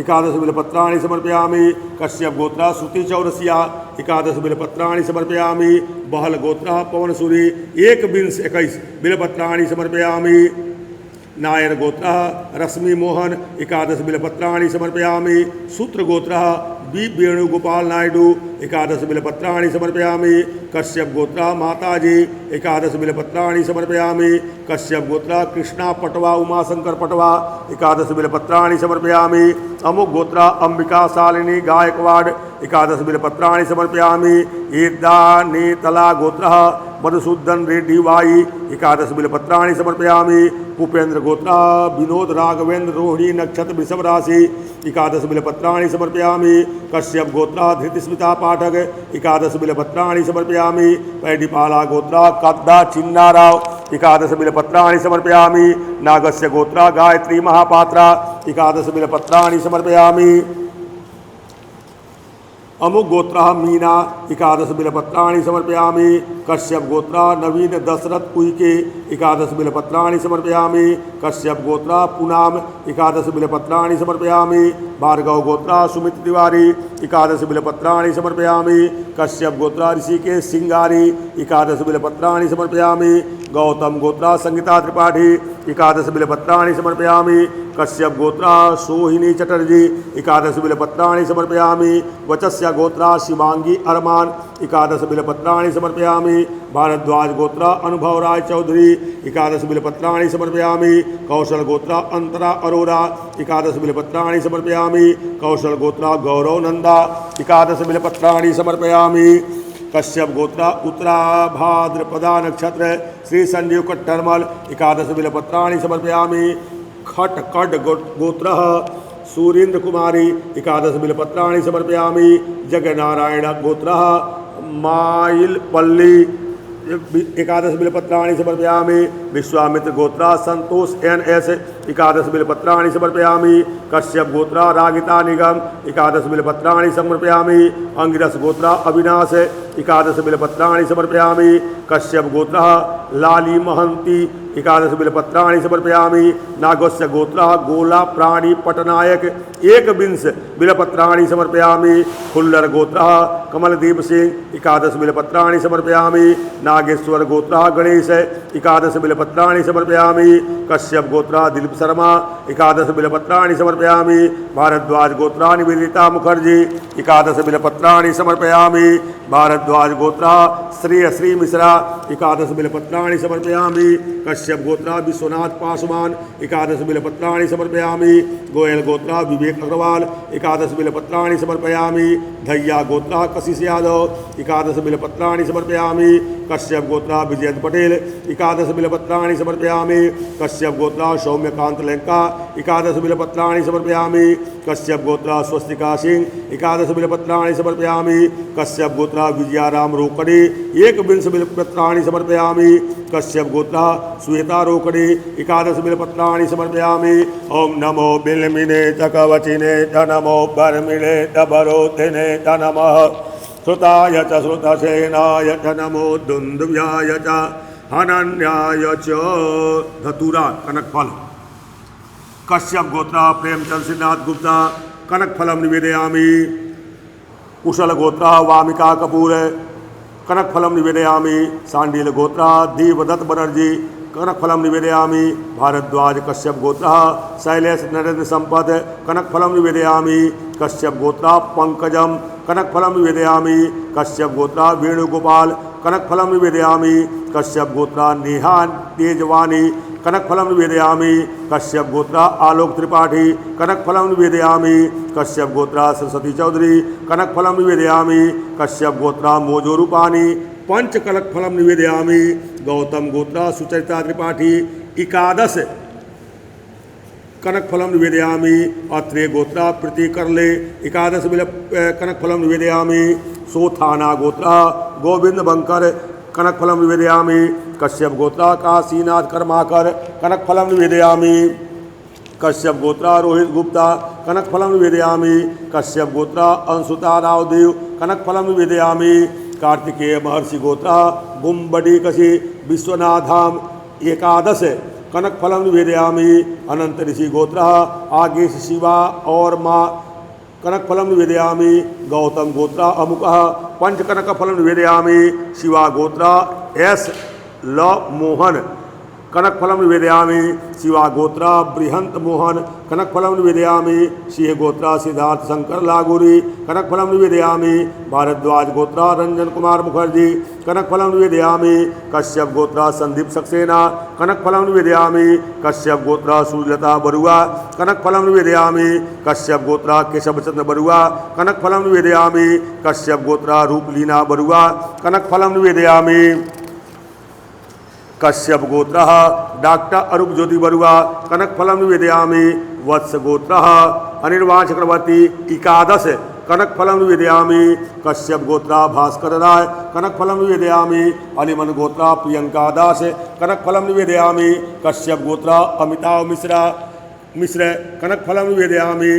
एकादश बिलपत्राणि समर्पयामि। कश्यप गोत्र श्रुति चौरसिया एकादश बिलपत्राणि समर्पयामि। बहल गोत्र पवनसूरी 21 बिलपत्राणि समर्पयामि। नायर गोत्र रश्मि मोहन एकादश बिलपत्राणि समर्पयामि। सूत्र गोत्र बी वेणुगोपाल नायडू एकादश बिलपत्राणि समर्पयामि। कश्यप गोत्र माताजी एकादश बिलपत्राणि समर्पयामि। कश्यप गोत्र कृष्णा पटवा उमाशंकर पटवा एकादश बिलपत्राणि समर्पयामि। अमुक गोत्र अंबिका शालिनी गायकवाड़ एकादश बिलपत्राणि समर्पयामि। ईदा नेतला गोत्र मधुसूदन रेड्डी वाई एकादश बिलपत्राणि समर्पयामि। भूपेंद्र गोत्र विनोद राघवेंद्र रोहिणी नक्षत्र वृषभ राशि एकादश बिलपत्राणि समर्पयामि। कश्यप गोत्र धृतिस्मिता पाठक एकादश बिलपत्राणि समर्पयामि। पैडिपाला गोत्र कद्दा चिन्नाराव एकादश बिलपत्राणि समर्पयामि। नागस्य गोत्र गायत्री महापात्रा एकादश बिलपत्राणि समर्पयामि। अमुक गोत्र मीना एकादश बिलपत्राणि समर्पयामि। कश्यप गोत्र नवीन दशरथ उइके एकादश बिलपत्राणि समर्पयामि। कश्यप गोत्र पूनम एकादश बिलपत्राणि समर्पयामि। भार्गव गोत्र सुमित तिवारी एकादश बिलपत्राणि समर्पयामि। कश्यप गोत्र ऋषिकेश सिंगारी एकादश बिलपत्राणि समर्पयामि। गौतम गोत्रा संगीता त्रिपाठी एकादश बिल्वपत्राणि समर्पयामि। कश्यप गोत्रा सोहिनी चटर्जी एकादश बिल्वपत्राणि समर्पयामि। वचस्य गोत्रा शिवांगी अरमान एकादश बिल्वपत्राणि समर्पयामि। भारद्वाज गोत्रा अनुभव राय चौधरी एकादश बिल्वपत्राणि समर्पयामि। कौशल गोत्रा अंतरा अरोरा एकादश बिल्वपत्राणि समर्पयामि। कौशल गोत्रा गौरव नंदा एकादश बिल्वपत्राणि समर्पयामि। कश्यप गोत्रा उत्तराभाद्रपदा नक्षत्र श्री संजीव कट्टरमल एकादश बिल्वपत्राणि समर्पयामि। खट कड गोत्र सूरेंद्र कुमारी एकादश बिल्वपत्राणि समर्पयामि। जगनारायण गोत्र माइलपल्ली एकादश बिल्वपत्राणि समर्पयामि। विश्वामित्र गोत्रा संतोष NS एकादश बिल्वपत्राणि समर्पयामि। कश्यप गोत्रा रागिता निगम एकादश बिल्वपत्राणि समर्पयामि। अंगिरस गोत्रा अविनाश एकादश बिल्वपत्राणि समर्पयामि। कश्यप गोत्र लाली महंती एकादश बिल्वपत्राणि समर्पयामि। नागस्य गोत्र गोला प्राणी पटनायक एकविंश बिल्वपत्राणि समर्पयामि। खुल्लर गोत्र कमलदीप सिंह एकादश बिल्वपत्राणि समर्पयामि। नागेश्वर गोत्र गणेश एकादश बिल्वपत्राणि समर्पयामि। कश्यप गोत्र दिलीप शर्मा एकादश बिल्वपत्राणि समर्पयामि। भारद्वाज गोत्र निवेदिता मुखर्जी एकादश बिल्वपत्राणि समर्पयामि। भारद्वाज गोत्र श्री मिश्रा एकादश बिल्वपत्राणि समर्पयामि। कश्यप गोत्र विश्वनाथ पासवान एकादश बिल्वपत्राणि समर्पयामि। गोयल गोत्र विवेक अग्रवाल एकादश बिल्वपत्राणि समर्पयामि। धैया गोत्र कशिश यादव एकादश बिल्वपत्राणि समर्पयामि। कश्यप गोत्र विजयंत पटेल एकादश बिल्वपत्राणि समर्पयामि। कश्यप गोत्र सौम्यकांत लेंका एकादश बिल्वपत्राणि समर्पयामि। कश्यप गोत्र स्वस्तिका सिंह एकादश बिल्वपत्राणि समर्पयामि। कश्यप गोत्र विजयाराम रोकड़े एकविंश बिल्वपत्राणि समर्पयामि। कश्यप गोत्र श्वेता रोकड़े एकादश बिल्वपत्राणि समर्पयामि। ओम नमो बिल्मिने च कवचिने च नमो बर्मिणे च बरोधिने च नमः श्रुताय च श्रुतसेनाय च नमो दुंदुभ्याय च हनन्याय च। धतूरा कनकफल। कश्यप गोत्र प्रेमचंद सिद्धार्थ गुप्ता कनकफलम निवेदयामि। कुशल गोत्र वामिका कपूर कनकफलम निवेदयामि। सांडील गोत्र देवदत्त बनर्जी कनकफलम निवेदयामि। भारद्वाज कश्यप गोत्र शैलेश नरेंद्र संपत कनकफलम निवेदयामि। कश्यप गोत्र पंकजम कनकफलम निवेदयामि। कश्यप गोत्र वेणुगोपाल कनकफलम निवेदयामि। कश्यप गोत्र नेहा तेजवानी कनकफलम निवेदयामि। कश्यप गोत्र आलोक त्रिपाठी कनकफलम निवेदयामि। कश्यप गोत्र सरस्वती चौधरी कनकफलम निवेदयामि। कश्यप गोत्र मोजो रूपानी पंच कनकफलम निवेदयामि। गौतम गोत्र सुचरिता त्रिपाठी एकादश कनकफलम निवेदयामि। अत्रेय गोत्र प्रीति करले एकादश कनकफलम निवेदयामि। सोथाना गोत्र गोविंद बंकर कनकफलम निवेदयामि। कश्यप गोत्र काशीनाथ कर्माकर कनकफलम निवेदयामि। कश्यप गोत्र रोहित गुप्ता कनकफलम निवेदयामि। कश्यप गोत्र अंशुता रावदेव कनकफलम निवेदयामि। कार्तिकेय महर्षि गोत्र बुम्बडी कशी विश्वनाथ धाम एकादश कनकफलम निवेदयामि। अनंत ऋषि गोत्र आगेश शिवा और माँ कनकफलम निवेदयामि। गौतम गोत्र अमुक पंच कनकफलम निवेदयामि। शिवा गोत्र S ल मोहन कनकफलम निवेदयामि। शिवा गोत्र बृहंत मोहन कनकफलम निवेदयामि। सिंह गोत्र सिद्धार्थ शंकर लागूरी कनकफलम निवेदयामि। भारद्वाज गोत्र रंजन कुमार मुखर्जी कनकफलम निवेदयामि। कश्यप गोत्र संदीप सक्सेना कनकफलम निवेदयामि। कश्यप गोत्र सुलता बरुआ कनकफलम निवेदयामि। कश्यप गोत्र केशवचंद्र बरुआ कनकफलम निवेदयामि। कश्यप गोत्र रूपलीना बरुआ कनकफलम निवेदयामि। कश्यप गोत्र डॉक्टर अरूप ज्योति बरुआ कनकफलम निवेदयामि। वत्स गोत्र अनिर्वाण चक्रवर्ती एकादश कनकफलम निवेदयामि। कश्यप गोत्र भास्कर राय कनकफलम निवेदयामि। अलिमन गोत्र प्रियंका दास कनकफलम निवेदयामि। कश्यप गोत्र अमिताभ मिश्र कनकफलम निवेदयामि।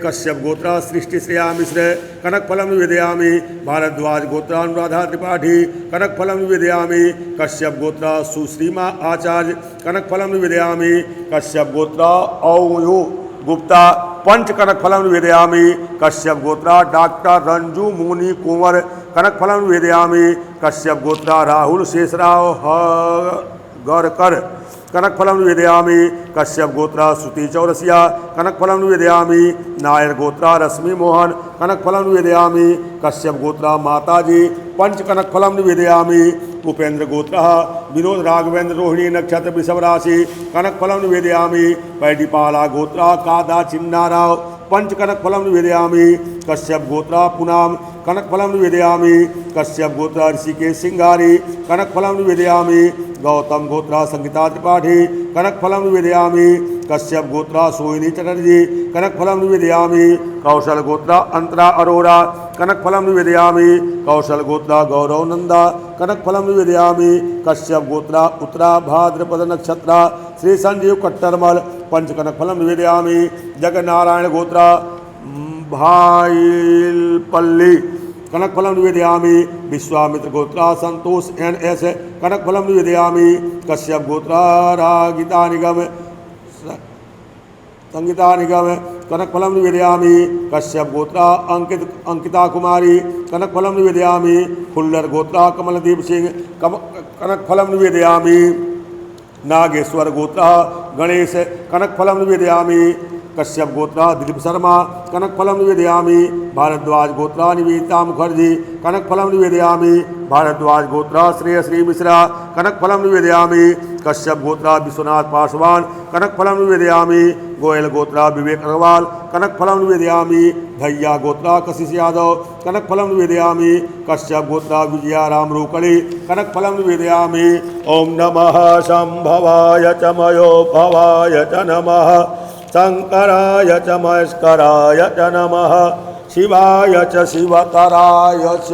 कश्यप गोत्र सृष्टि श्रेया मिश्र कनकफलम निवेदयामि। भारद्वाज गोत्र अनुराधा त्रिपाठी कनकफलम निवेदयामि। कश्यप गोत्र सुश्रीमा आचार्य कनकफलम निवेदयामि। कश्यप गोत्र औयो गुप्ता पंच कनकफलम निवेदयामि। कश्यप गोत्र डॉक्टर रंजू मुनि कुंवर कनकफलं निवेदयामि। कश्यप गोत्रा राहुल शेषराव गौरकर कनकफलं निवेदयामि। कश्यप गोत्रा श्रुति चौरसिया कनकफलं निवेदयामि। नायर गोत्रा रश्मि मोहन कनकफलं निवेदयामि। कश्यप गोत्रा माताजी पंच कनकफलं निवेदयामि। उपेंद्र गोत्र विनोद राघवेंद्र रोहिणी नक्षत्र वृषभ राशि कनकफलं निवेदयामि। पैडीपाला गोत्रा कादा चिन्नाराव पंच कनकफलं निवेदयामि। कश्यप गोत्रा पुनाम कनकफलं निवेदयामि। कश्यप गोत्रा ऋषिकेश सिंगारी कनकफलं निवेदयामि। गौतम गोत्रा संगीता त्रिपाठी कनकफलं निवेदयामि। कश्यप गोत्रा सोहिनी चटर्जी कनकफलं निवेदयामि। कौशल गोत्रा अंतरा अरोरा कनकफलं निवेदयामि। कौशल गोत्रा गौरव नंदा कनकफलं निवेदयामि। कश्यप गोत्रा उत्तरा भाद्रपद नक्षत्र श्री संजीव कट्टरमल पंच कनकफलं निवेदयामि। जगन्नारायण गोत्रा भाईलपल्ली कनकफलं निवेदयामि। विश्वामित्र गोत्रा संतोष NS कनकफलं निवेदयामि। कश्यप गोत्रा रागिता निगम संगीता निगम कनकफलं निवेदयामि। कश्यप गोत्रा अंकिता कुमारी कनकफलं निवेदयामि। फुल्लर गोत्रा कमलदीप सिंह कनकफलं निवेदयामि। नागेश्वर गोत्रा गणेश कनकफलं निवेदयामि। कश्यप गोत्रा दिलीप शर्मा कनकफलं निवेदयामि। भारद्वाज गोत्रा निवेदिता मुखर्जी कनकफलं निवेदयामि। भारद्वाज गोत्रा श्रेयश्री मिश्रा कनकफलं निवेदयामि। कश्यप गोत्रा विश्वनाथ पासवान कनकफलं निवेदयामि। गोयल गोत्रा विवेक अग्रवाल कनकफलं निवेदयामि। भैया गोत्रा कशिश यादव कनकफलं निवेदयामि। कश्यप गोत्रा विजयाराम रोकड़ी कनकफलं निवेदयामि। ओम नमः शंभवाय च मयो भवाय च नमः। शंकराय च महेश्वराय च नमः। शिवाय च शिवतराय च।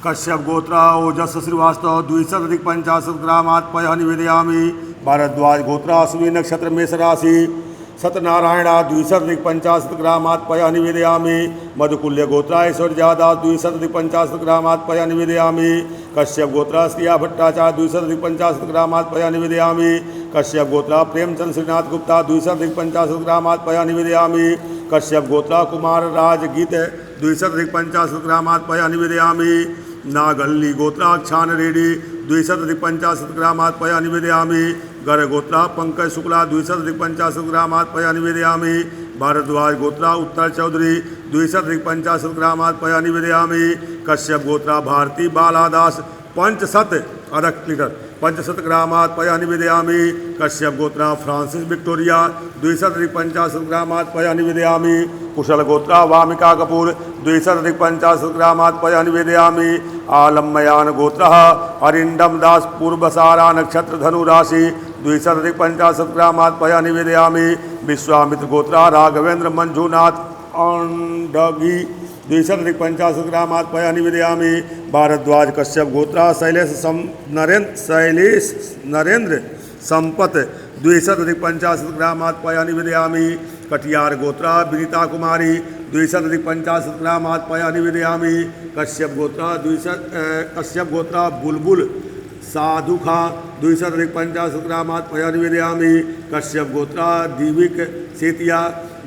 कश्यप गोत्र ओजस श्रीवास्तव 250 ग्रामात्पय निवेदयामि। भारद्वाज गोत्र अश्विनी नक्षत्र मेष राशि सत्यनारायण 250 ग्रामात्पय निवेदयामि। मधुकुल्य गोत्र ऐश्वर्यादा 250 ग्रामात्पय निवेदयामि। कश्यप गोत्र श्रिया भट्टाचार्य 250 ग्रामात्पय निवेदयामि। कश्यप गोत्र प्रेमचंद श्रीनाथ गुप्ता 250 ग्रामात्पय निवेदयामि। कश्यप गोत्र कुमार राज गीत 250 ग्रामात्पय निवेदयामि। नागल्ली गोत्र क्षान रेड्डी 250 ग्रामात्पय निवेदयामि। गर गोत्र पंकज शुक्ला 250 ग्रामात्पय निवेदयामि। भारद्वाज गोत्र उत्तर चौधरी 250 ग्रामात्पय निवेदयामि। कश्यप गोत्र भारती बालादास 500 ग्रामात्पय निवेदयामि। कश्यप गोत्र फ्रांसिस विक्टोरिया 250 ग्रामात्पय निवेदयामि। कुशल गोत्र वामिका कपूर 250 ग्रामात्पय निवेदयामि। आलम्बयान गोत्र अरिंदम दास पूर्वसारा नक्षत्र धनु राशि 250 ग्रामात्पय निवेदयामि। विश्वामित्र गोत्र राघवेंद्र मंजूनाथ अंडगी 250 ग्रामात्पय निवेदयामि। भारद्वाज कश्यप गोत्र शैलेश नरेंद्र संपत 250 ग्रामात्पय निवेदयामि। कटियार गोत्र विनीता कुमारी 250 ग्रामात्पय निवेदयामि। कश्यप गोत्र बुलबुल साधु खां 250 ग्रामात्पय निवेदयामि। कश्यप गोत्र दीविक सेतिया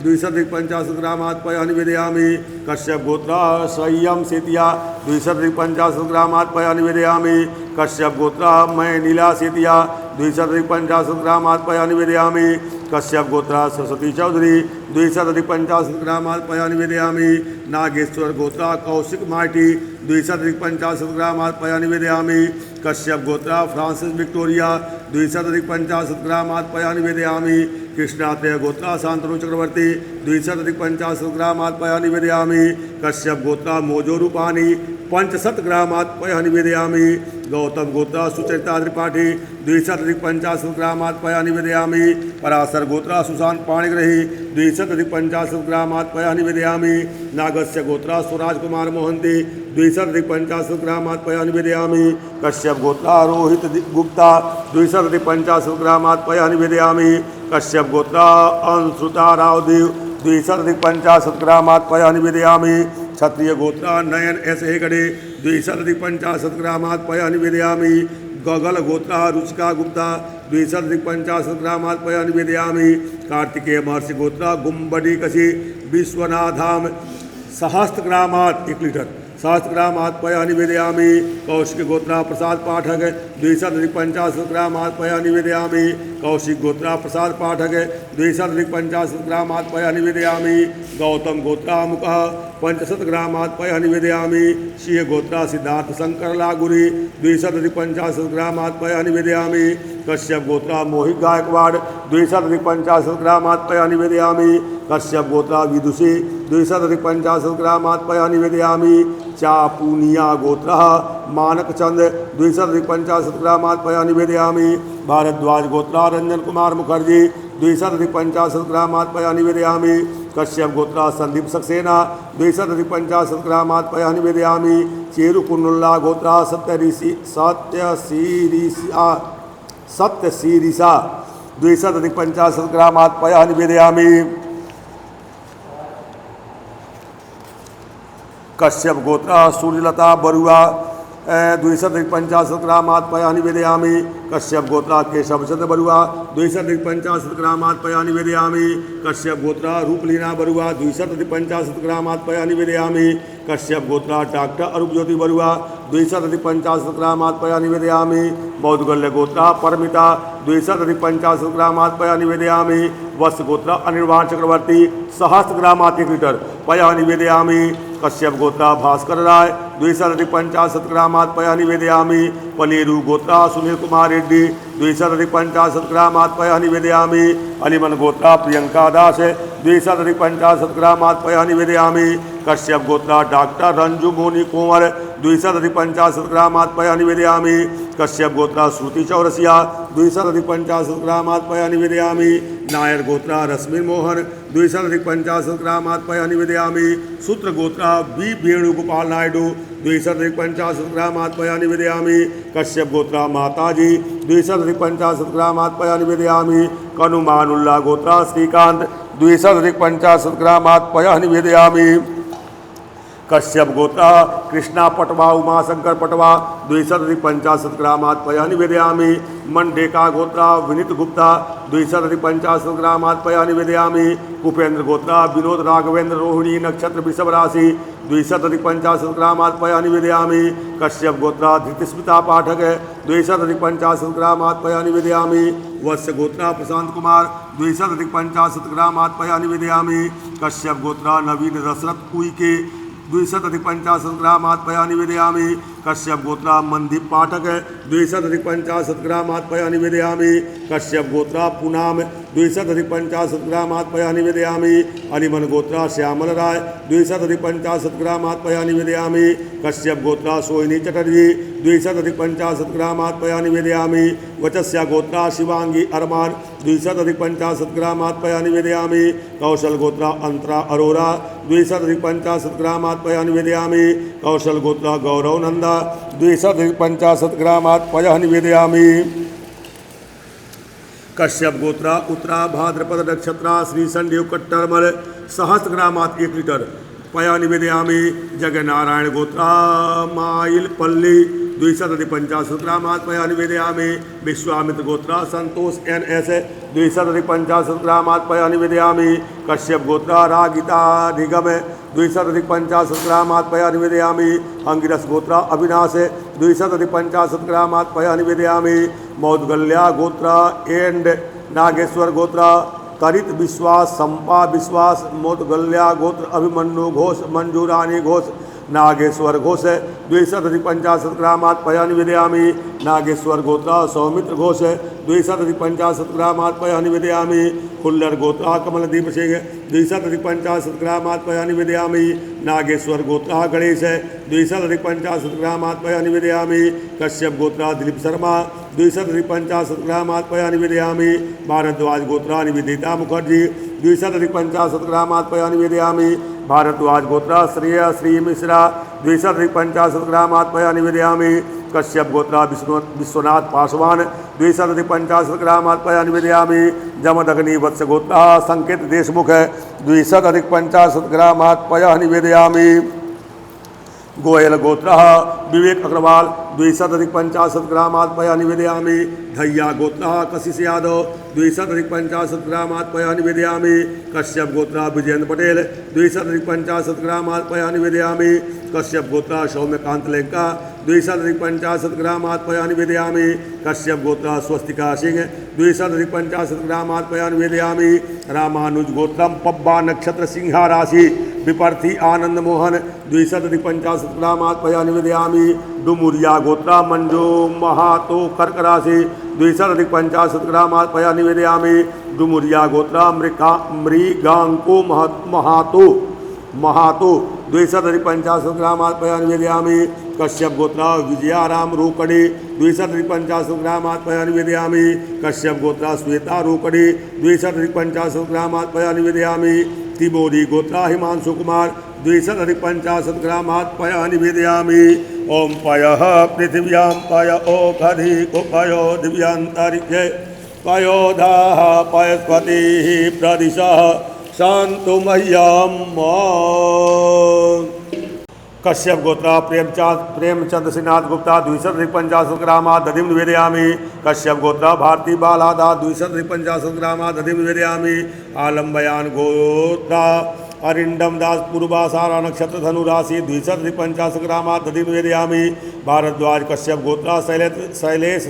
250 ग्रामात्पय निवेदयामि। कश्यप गोत्र संयम सेतिया 250 ग्रामात्पय निवेदयामि। कश्यप गोत्र मैं नीला सेतिया 250 ग्रामात्पय निवेदयामि। कश्यप गोत्र सरस्वती चौधरी 250 ग्रामात्पय निवेदयामि। नागेश्वर गोत्र कौशिक माटी 250 ग्रामात्पय निवेदयामि। कश्यप गोत्र फ्रांसिस विक्टोरिया 250 ग्रामात्पय निवेदयामि। कृष्णात्रय गोत्र शांतनु चक्रवर्ती 250 ग्रामात्पय निवेदयामि। कश्यप गोत्र मोजो रूपानी 500 ग्रामात्पय निवेदयामि। गौतम गोत्र सुचरिता त्रिपाठी 250 ग्रामात्पय निवेदयामि। पराशर गोत्र सुशांत पाणिग्रही 250 ग्रामात्पय निवेदयामि। नागस्य गोत्र स्वराज कुमार मोहंती 250 ग्रामात्पय निवेदयामि। कश्यप गोत्र रोहित गुप्ता 250 ग्रामात्पय निवेदयामि। कश्यप गोत्र अंशुता रावदेव 250 ग्रामात्पय निवेदयामि। क्षत्रिय गोत्र नयन एस हेगड़े 250 ग्रामात्पय निवेदयामि। गगल गोत्र रुचिका गुप्ता 250 ग्रामात्पय निवेदयामि। कार्तिकेय महर्षि गोत्र गुम्बडी कशी विश्वनाधाम 1 ग्रामात्पय निवेदयामि। कौशिक गोत्र प्रसाद पाठक 250 ग्रामात्पय निवेदयामि। कौशिक गोत्र प्रसाद पाठक 250 ग्रामात्पय निवेदयामि। गौतम गोत्र मुख 500 ग्रामात्पय निवेदयामि। सिंह गोत्र सिद्धार्थ शंकर लागुरी 250 ग्रामात्पय निवेदयामि। कश्यप गोत्र मोहित गायकवाड़ 250 ग्रामात्पय निवेदयामि। कश्यप गोत्र विदुषी 250 ग्रामात्पय निवेदयामि। चापुनिया गोत्र मानकचंद 250 ग्रामात्पय निवेदयामि। भारद्वाज गोत्र रंजन कुमार मुखर्जी 250 ग्रामात्पय निवेदयामि। कश्यप गोत्र संदीप सक्सेना 250 ग्रामात्पय निवेदयामि। चेरुकुन्नुल्ला गोत्र सत्यशीरिषा 250 ग्रामात्पय निवेदयामि। कश्यप गोत्र सूर्यलता बरुआ 250 ग्रामात्पय निवेदयामि। कश्यप गोत्र केशवचंद्र बरुआ 250 ग्रामात्पय निवेदयामि। कश्यप गोत्र रूपलीना बरुआ 250 ग्रामात्पय निवेदयामि। कश्यप गोत्र डॉक्टर अरूप ज्योति बरुआ 250 ग्रामात्पय निवेदयामि। मौदगल्य गोत्र परमिता 250 ग्रामात्पय निवेदयामि। वत्स गोत्र अनिर्वाण चक्रवर्ती 1 ग्रामात्पय निवेदयामि। कश्यप गोत्र भास्कर राय 250 ग्रामात्पय निवेदयामि। पलेरू गोत्र सुनील कुमार रेड्डी 250 ग्रामात्पय निवेदयामि। अलिमन गोत्र प्रियंका दास 250 ग्रामात्पय निवेदयामि। कश्यप गोत्र डॉक्टर रंजू मोनी कुंवर 250 ग्रामात्पय निवेदयामि। कश्यप गोत्र श्रुति चौरसिया 250 ग्रामात्पय निवेदयामि। नायर गोत्र रश्मि मोहन द्विशताधिक 50 ग्रामात् पया निवेदयामि। सूत्रगोत्रा बी वेणुगोपाल नायडू 250 ग्रामात् पया निवेदयामि। कश्यप गोत्रा माताजी 250 ग्रामात् पया निवेदयामि। कनुमानुल्ला गोत्रा श्रीकांत 250 ग्रामात् पया निवेदयामि। कश्यप गोत्रा कृष्णा पटवा उमाशंकर पटवा 250 ग्रामात् पया निवेदयामि। मंडेका गोत्रा विनीत गुप्ता 250 ग्रामात् पया निवेदयामि। उपेंद्र गोत्रा विनोद राघवेंद्र रोहिणी नक्षत्र वृषभ राशि 250 ग्रामात् पया निवेदयामि। कश्यप गोत्रा धृतिस्मिता पाठक 250 ग्रामात् पया निवेदयामि। वत्स्य गोत्रा प्रशांत कुमार 250 ग्रामात् पया निवेदयामि। कश्यप गोत्रा नवीन दशरथ उइके 250 ग्रामात् पया निवेदयामि। कश्यप गोत्रा मनदीप पाठक 250 ग्रामात् पया निवेदयामि। कश्यप गोत्रा पूनाम 250 ग्रामात् पया निवेदयामि। अनिमन गोत्रा श्यामल राय 250 ग्रामात् पया निवेदयामि। कश्यप गोत्रा सोहिनी चटर्जी 250 ग्रामात् पया निवेदयामि। वचस्या गोत्रा शिवांगी अरमान 250 ग्रामात् पया निवेदयामि। कौशल गोत्रा अंतरा अरोरा 250 ग्रामात् पया निवेदयामि। कौशल गोत्रा गौरव नंदा 250 ग्रामात् पया निवेदयामि। कश्यप गोत्रा उत्तरा भाद्रपद नक्षत्रा श्री संदेव कट्टरमल 1000 ग्रामात् 1 लीटर पया निवेदयामि। जगनारायण गोत्रा माइलपल्ली 250 ग्रामात् पया निवेदयामि। विश्वामित्र गोत्रा संतोष NS 250 ग्रामात् पया निवेदयामि। कश्यप गोत्रा रागिता निगम 250 ग्रामात् पया निवेदयामि। अंगिरस गोत्रा अविनाश 250 ग्रामात् पया निवेदयामि। मौदगल्या गोत्रा एंड नागेश्वर गोत्रा तरित विश्वास संपा विश्वास मौदगल्या गोत्र अभिमन्यु घोष मंजूरानी घोष नागेश्वर घोष 250 ग्रामात् पया निवेदयामि। नागेश्वर गोत्रा सौमित्र घोष 250 ग्रामात् पया निवेदयामि। खुल्लर गोत्रा कमलदीप सिंह 250 ग्रामात् पया निवेदयामि। नागेश्वर गोत्रा गणेश 250 ग्रामात् पया निवेदयामि। कश्यप गोत्रा दिलीप शर्मा 250 ग्रामात् पया निवेदयामि। भारद्वाज गोत्रा निवेदिता मुखर्जी 250 ग्रामात् पया निवेदयामि। भारद्वाज गोत्रा श्रेय श्री मिश्रा 250 ग्रामात् पया निवेदयामि। कश्यप गोत्रा विश्वनाथ पासवान 250 ग्रामात् पया निवेदयामि। जमदग्नि वत्स गोत्रा संकेत देशमुख 250 ग्रामात् पया निवेदयामि। गोयल गोत्र विवेक अग्रवाल 250 ग्रामात् पया निवेदयामि। धैया गोत्र कशिश यादव 250 ग्रामात् पया निवेदयामि। कश्यप गोत्रा विजयेंद्र पटेल 250 ग्रामात् पया निवेदयामि। कश्यप गोत्रा सौम्यकांत लेंका 250 ग्रामात् पया निवेदयामि। कश्यप गोत्रा स्वस्तिका सिंह 250 ग्रामात् पया निवेदयामि। रामानुज गोत्रम पब्बा नक्षत्र सिंहा राशि विपर्थी आनंद मोहन 250 ग्रामात् पया निवेदयामि। डुमुरिया गोत्रा मंजू महातो कर्क राशि 250 ग्रामात् पया निवेदयामि। डुमुरिया गोत्रा मृगांको महातो 250 ग्रामात् पया निवेदयामि। कश्यप गोत्रा विजयाराम रोकड़े 250 ग्रामात् पया निवेदयामि। कश्यप गोत्रा श्वेता रोकड़े 250 ग्रामात् पया निवेदयामि। तिमोरी गोत्रा हिमांशु कुमार 250 ग्रामात् पया निवेदयामि। ओम पयः पृथिव्यां पय ओखधि पयो दिव्यांतरिक्षे पयोधाः पयस्पतिः प्रदिशः शांतो मह्यम। कश्यप गोत्रा प्रेमचंद श्रीनाथ गुप्ता 250 ग्रामात् दधिम निवेदयामि। कश्यप गोत्रा भारती बालादा 250 ग्रामात् दधिम निवेदयामि। आलम बयान गोत्रा अरिंदम दास पूर्वाषाढ़ा नक्षत्र धनु राशि 250 ग्रामात् दधिम निवेदयामि। भारद्वाज कश्यप गोत्रा शैलेश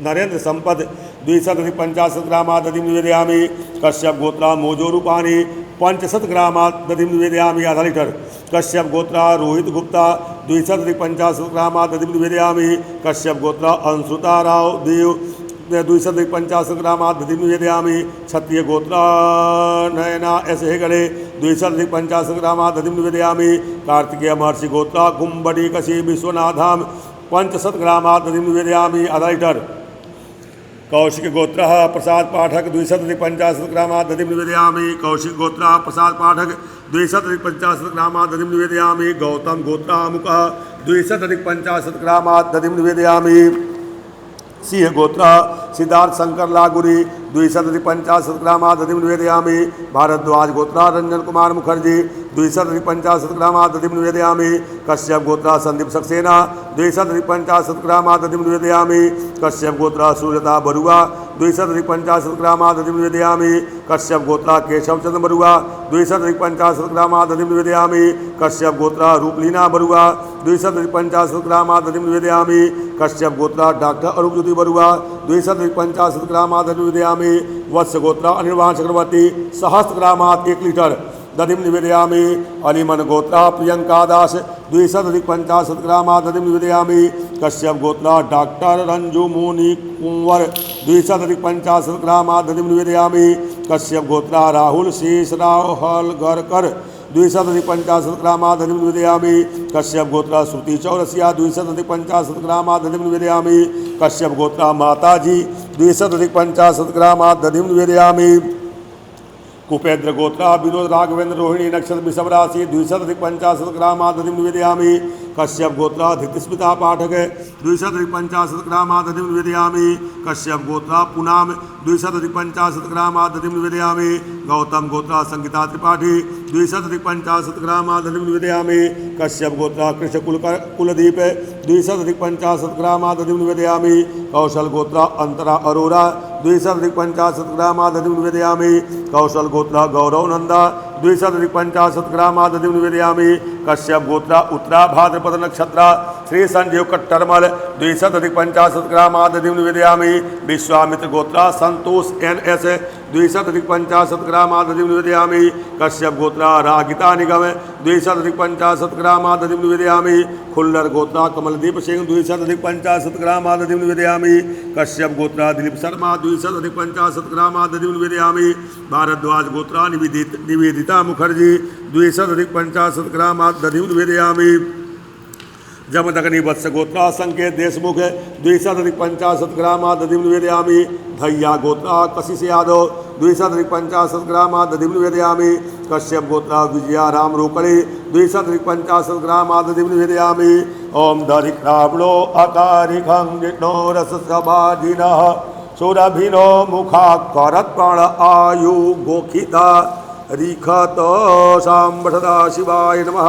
नरेंद्र संपद 250 ग्रामात् दधिम निवेदयामि। कश्यप गोत्रा मोजो रूपानी 500 ग्रामात् दधिम निवेदयामि आधा लीटर। कश्यप गोत्रा रोहित गुप्ता 250 ग्रामात् दधिम निवेदयामि। कश्यप गोत्रा अंशुता राव देव 250 ग्रामात् दधिम निवेदयामि। क्षत्रिय गोत्रा नयना एस हेगड़े 250 ग्रामात् दधिम निवेदयामि। कार्तिकेय महर्षि गोत्रा कुंबडी कशी विश्वनाथ धाम 500 ग्रामात् दधिम निवेदयामि आधा लीटर। कौशिक गोत्र प्रसाद पाठक 250 ग्रामात् दधिं निवेदयामि। कौशिक गोत्र प्रसाद पाठक 250 ग्रामात् दधिं निवेदयामि। गौतम गोत्र मुकः 250 ग्रामात् दधिं निवेदयामि। सिंह गोत्र सिद्धार्थ शंकर लागुरी 250 ग्रामात् दधिं निवेदयामि। भारद्वाज गोत्र रंजन कुमार मुखर्जी 250 ग्रामात् दधिं निवेदयामि। कश्यप गोत्र संदीप सक्सेना 250 ग्रामात् दधिं निवेदयामि। कश्यप गोत्र सूर्यता बरुआ 250 ग्रामात् दधिं निवेदयामि। कश्यप गोत्र केशव चंद्र बरुआ 250 ग्रामात् दधिं निवेदयामि। कश्यप गोत्र रूपलीना बरुआ 250 ग्रामात् दधिं निवेदयामि। कश्यप गोत्र डॉक्टर अरूप ज्योति बरुआ 250 ग्रामात् दधिं निवेदयामि। वत्स गोत्र अनिर्वाण चक्रवर्ती 1000 ग्रामात् 1 लीटर दधिं निवेदयामि। अलीमन गोत्र प्रियंका दास 250 ग्रामात् दधिं निवेदयामि। कश्यप गोत्र डॉक्टर रंजू मोनी कुंवर 250 ग्रामात् दधिं निवेदयामि। कश्यप गोत्र राहुल शेषराव हलगरकर 250 ग्रामात् दधिं निवेदयामि। कश्यप गोत्र श्रुति चौरसिया 250 ग्रामात् दधिं निवेदयामि। कश्यप गोत्र माताजी 250 ग्रामात् दधिं निवेदयामि। कुपेन्द्र गोत्र विनोद राघवेंद्र रोहिणी नक्षत्र वृषभ राशि 250 ग्रामात् दधिं निवेदयामि। कश्यप गोत्र धृतिस्मिता पाठक 250 ग्रामात् दधिं निवेदयामि। कश्यप गोत्र पूनम 250 ग्रामात् दधिं निवेदयामि। गौतम गोत्र संगीता त्रिपाठी 250 ग्रामात् दधिं निवेदयामि। कश्यप गोत्र कृष्ण कुलदीप 250 ग्रामात् दधिं निवेदयामि। कौशल गोत्र अंतरा अरोरा 250 ग्रामात् दधिं निवेदयामि। कौशल गोत्र गौरव नंदा 250 ग्रामात् दधिं निवेदयामि। कश्यप गोत्र उत्तरा भाद्रपद नक्षत्र श्री संजीव कट्टरमल 250 ग्रामात् दधिं निवेदयामि। विश्वामित्र गोत्र संतोष NS 250 ग्रामात् दधिं निवेदयामि। कश्यप गोत्र रागिता निगम 250 ग्रामात् दधिं निवेदयामि। खुल्लर गोत्र कमलदीप सिंह 250 ग्रामात् दधिं निवेदयामि। कश्यप गोत्र दिलीप शर्मा 250 ग्रामात् दधिं निवेदयामि। भारद्वाज गोत्र निवेदिता मुखर्जी 250 ग्रामात् दधिं निवेदयामि। जमदग्नि वत्स गोत्र संकेत देशमुख 250 ग्रामात् दधिं निवेदयामि। धैया गोत्र कशिश यादव 250 ग्रामात् दधिं निवेदयामि। कश्यप गोत्र विजया राम रोकड़े 250 ग्रामात् दधिं निवेदयामि। ओम दरिक्रावणो अकारिखं जिष्णो रससभाजिनः सुरभिनो मुखा करत्प्राण आयु गोखिता रिखत सांबठदा शिवाय नमः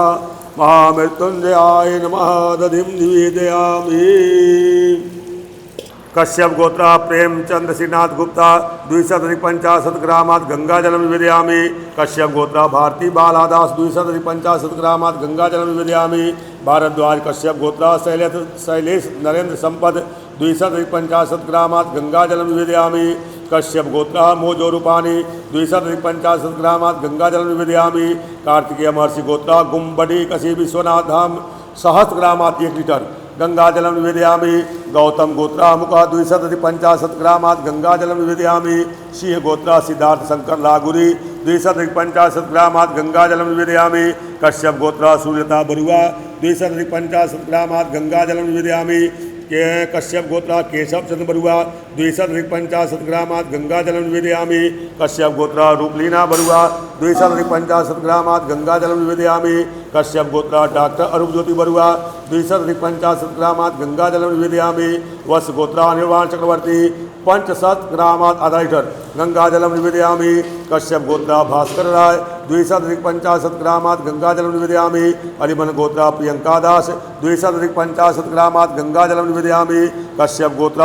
महामृत्युंजयाय नमः दधिं निवेदयामि। कश्यप गोत्र प्रेमचंद्र श्रीनाथ गुप्ता 250 ग्रामात् गंगाजलम निवेदयामि। कश्यप गोत्र भारती बालादास 250 ग्रामात् गंगाजलम निवेदयामि। भारद्वाज कश्यप गोत्र शैलेश नरेंद्र संपद 250 ग्रामात् गंगाजलम निवेदयामि। कश्यप गोत्र मोजो रूपानी 250 ग्रामात् गंगाजलम निवेदयामि। कार्तिकेय महर्षि गोत्र गुम्बडी कशी विश्वनाथ धाम 1000 ग्रामात् 1 लीटर गंगाजलम निवेदयामि। गौतम गोत्र मुख 250 ग्रामात् गंगाजलम निवेदयामि। सिंह गोत्र सिद्धार्थ शंकर लागुरी 250 ग्रामात् गंगाजलम निवेदयामि। कश्यप गोत्र सूर्यता बरुआ 250 ग्रामात् गंगाजलम निवेदयामि। कश्यप गोत्र केशव चंद्र बरुआ 250 ग्रामात् गंगाजलम निवेदयामि। कश्यप गोत्र रूपलीना बरुआ 250 ग्रामात् गंगाजलम निवेदयामि। कश्यप गोत्र डॉक्टर अरूप ज्योति बरुआ 250 ग्रामात् गंगाजलम निवेदयामि। वत्स गोत्र अनिर्वाण चक्रवर्ती 500 ग्रामात् आधा लीटर गंगाजलम निवेदयामि। कश्यप गोत्र भास्कर राय 250 ग्रामात् गंगाजलम निवेदयामि। अलीमन गोत्र प्रियंका दास 250 ग्रामात् गंगाजलम निवेदयामि। कश्यप गोत्र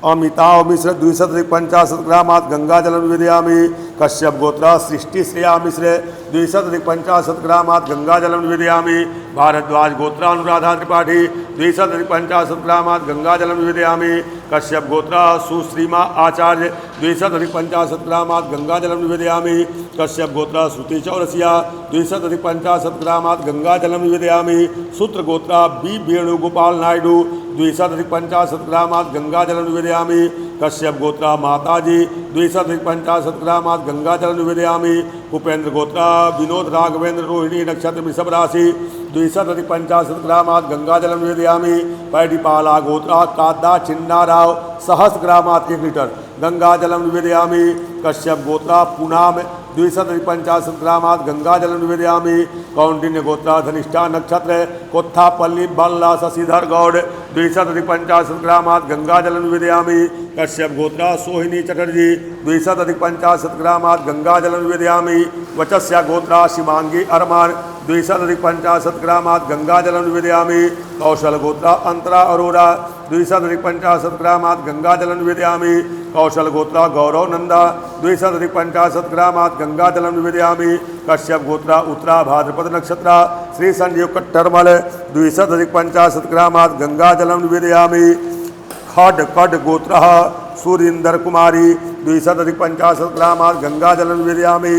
अमिताभ मिश्र 250 ग्रामात् गंगाजलम निवेदयामि। कश्यप गोत्र सृष्टि श्रेया मिश्र 250 ग्रामात् गंगाजलम निवेदयामि। भारद्वाज गोत्र अनुराधा त्रिपाठी 250 ग्रामात् गंगाजलम निवेदयामि। कश्यप गोत्र सुश्रीमा आचार्य 250 ग्रामात् गंगाजलम निवेदयामि। कश्यप गोत्र श्रुति चौरसिया 250 ग्रामात् गंगाजलम निवेदयामि। सूत्र गोत्र बी वेणुगोपाल नायडू 250 ग्रामात् गंगाजलम निवेदयामि। कश्यप गोत्र माताजी 250 ग्रामात् गंगाजलम निवेदयामि। कुपेन्द्र गोत्र विनोद राघवेंद्र रोहिणी नक्षत्र वृषभ राशि द्विशतधिकपञ्चाशत् ग्रामात् गंगाजलं निवेदयामि। पैडिपाला गोत्रा कादा चिन्नाराव सहस्रग्रामात् 1 लीटर गंगाजलं निवेदयामि। कश्यप गोत्रा पूनाम 250 ग्रामात् गंगाजलं निवेदयामि। कौंडिन्य गोत्रा धनिष्ठा नक्षत्र कोत्थापल्ली बल्ला शशिधर गौड़ 250 ग्रामात् गंगाजलं निवेदयामि। कश्यप गोत्रा सोहिनी चटर्जी 250 ग्रामात् गंगाजलं निवेदयामि। वचस्या गोत्रा शिवांगी अरमान 250 ग्रामात् गंगाजलं निवेदयामि। कौशल गोत्रा अंतरा अरोरा 250 ग्रामात् गंगाजलं निवेदयामि। कौशल गोत्रा गौरव नंदा 250 ग्रामात् गंगाजलं निवेदयामि। कश्यप गोत्रा उत्तरा भाद्रपद नक्षत्र श्री संजीव कट्टरमल 250 ग्रामात् गंगाजलं निवेदयामि। खड कड गोत्र सुरींदर कुमारी 250 ग्रामात् गंगाजलं निवेदयामि।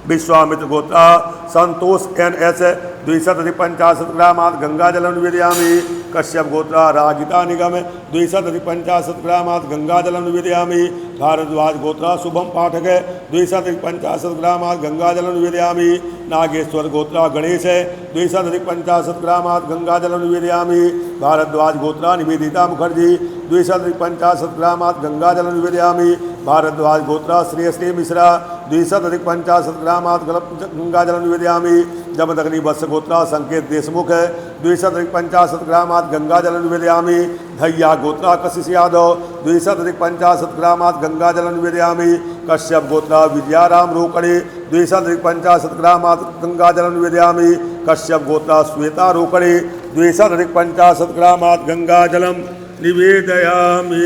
विश्वामित्र गोत्रा संतोष NS 250 ग्रामात् गंगाजलं निवेदयामि। कश्यप गोत्रा रागिता निगम 250 ग्रामात् गंगाजलं निवेदयामि। भारद्वाज गोत्रा शुभम पाठक 250 ग्रामात् गंगाजलं निवेदयामि। नागेश्वर गोत्रा गणेश 250 ग्रामात् गंगाजलं निवेदयामि। भारद्वाज गोत्रा निवेदिता मुखर्जी 250 ग्रामात् गंगाजलं निवेदयामि। भारद्वाज गोत्रा श्रेयश्री मिश्रा 250 ग्रामात् गंगाजलं निवेदयामि। जमदग्नि वत्स गोत्रा संकेत देशमुख 250 ग्रामात् गंगाजलं निवेदयामि। धैया गोत्रा कशिश यादव 250 ग्रामात् गंगाजलं निवेदयामि। कश्यप गोत्रा विजयाराम रोकड़े 250 ग्रामात् गंगाजलं निवेदयामि। कश्यप गोत्रा श्वेता रोकड़े 250 ग्रामात् गंगाजलं निवेदयामि।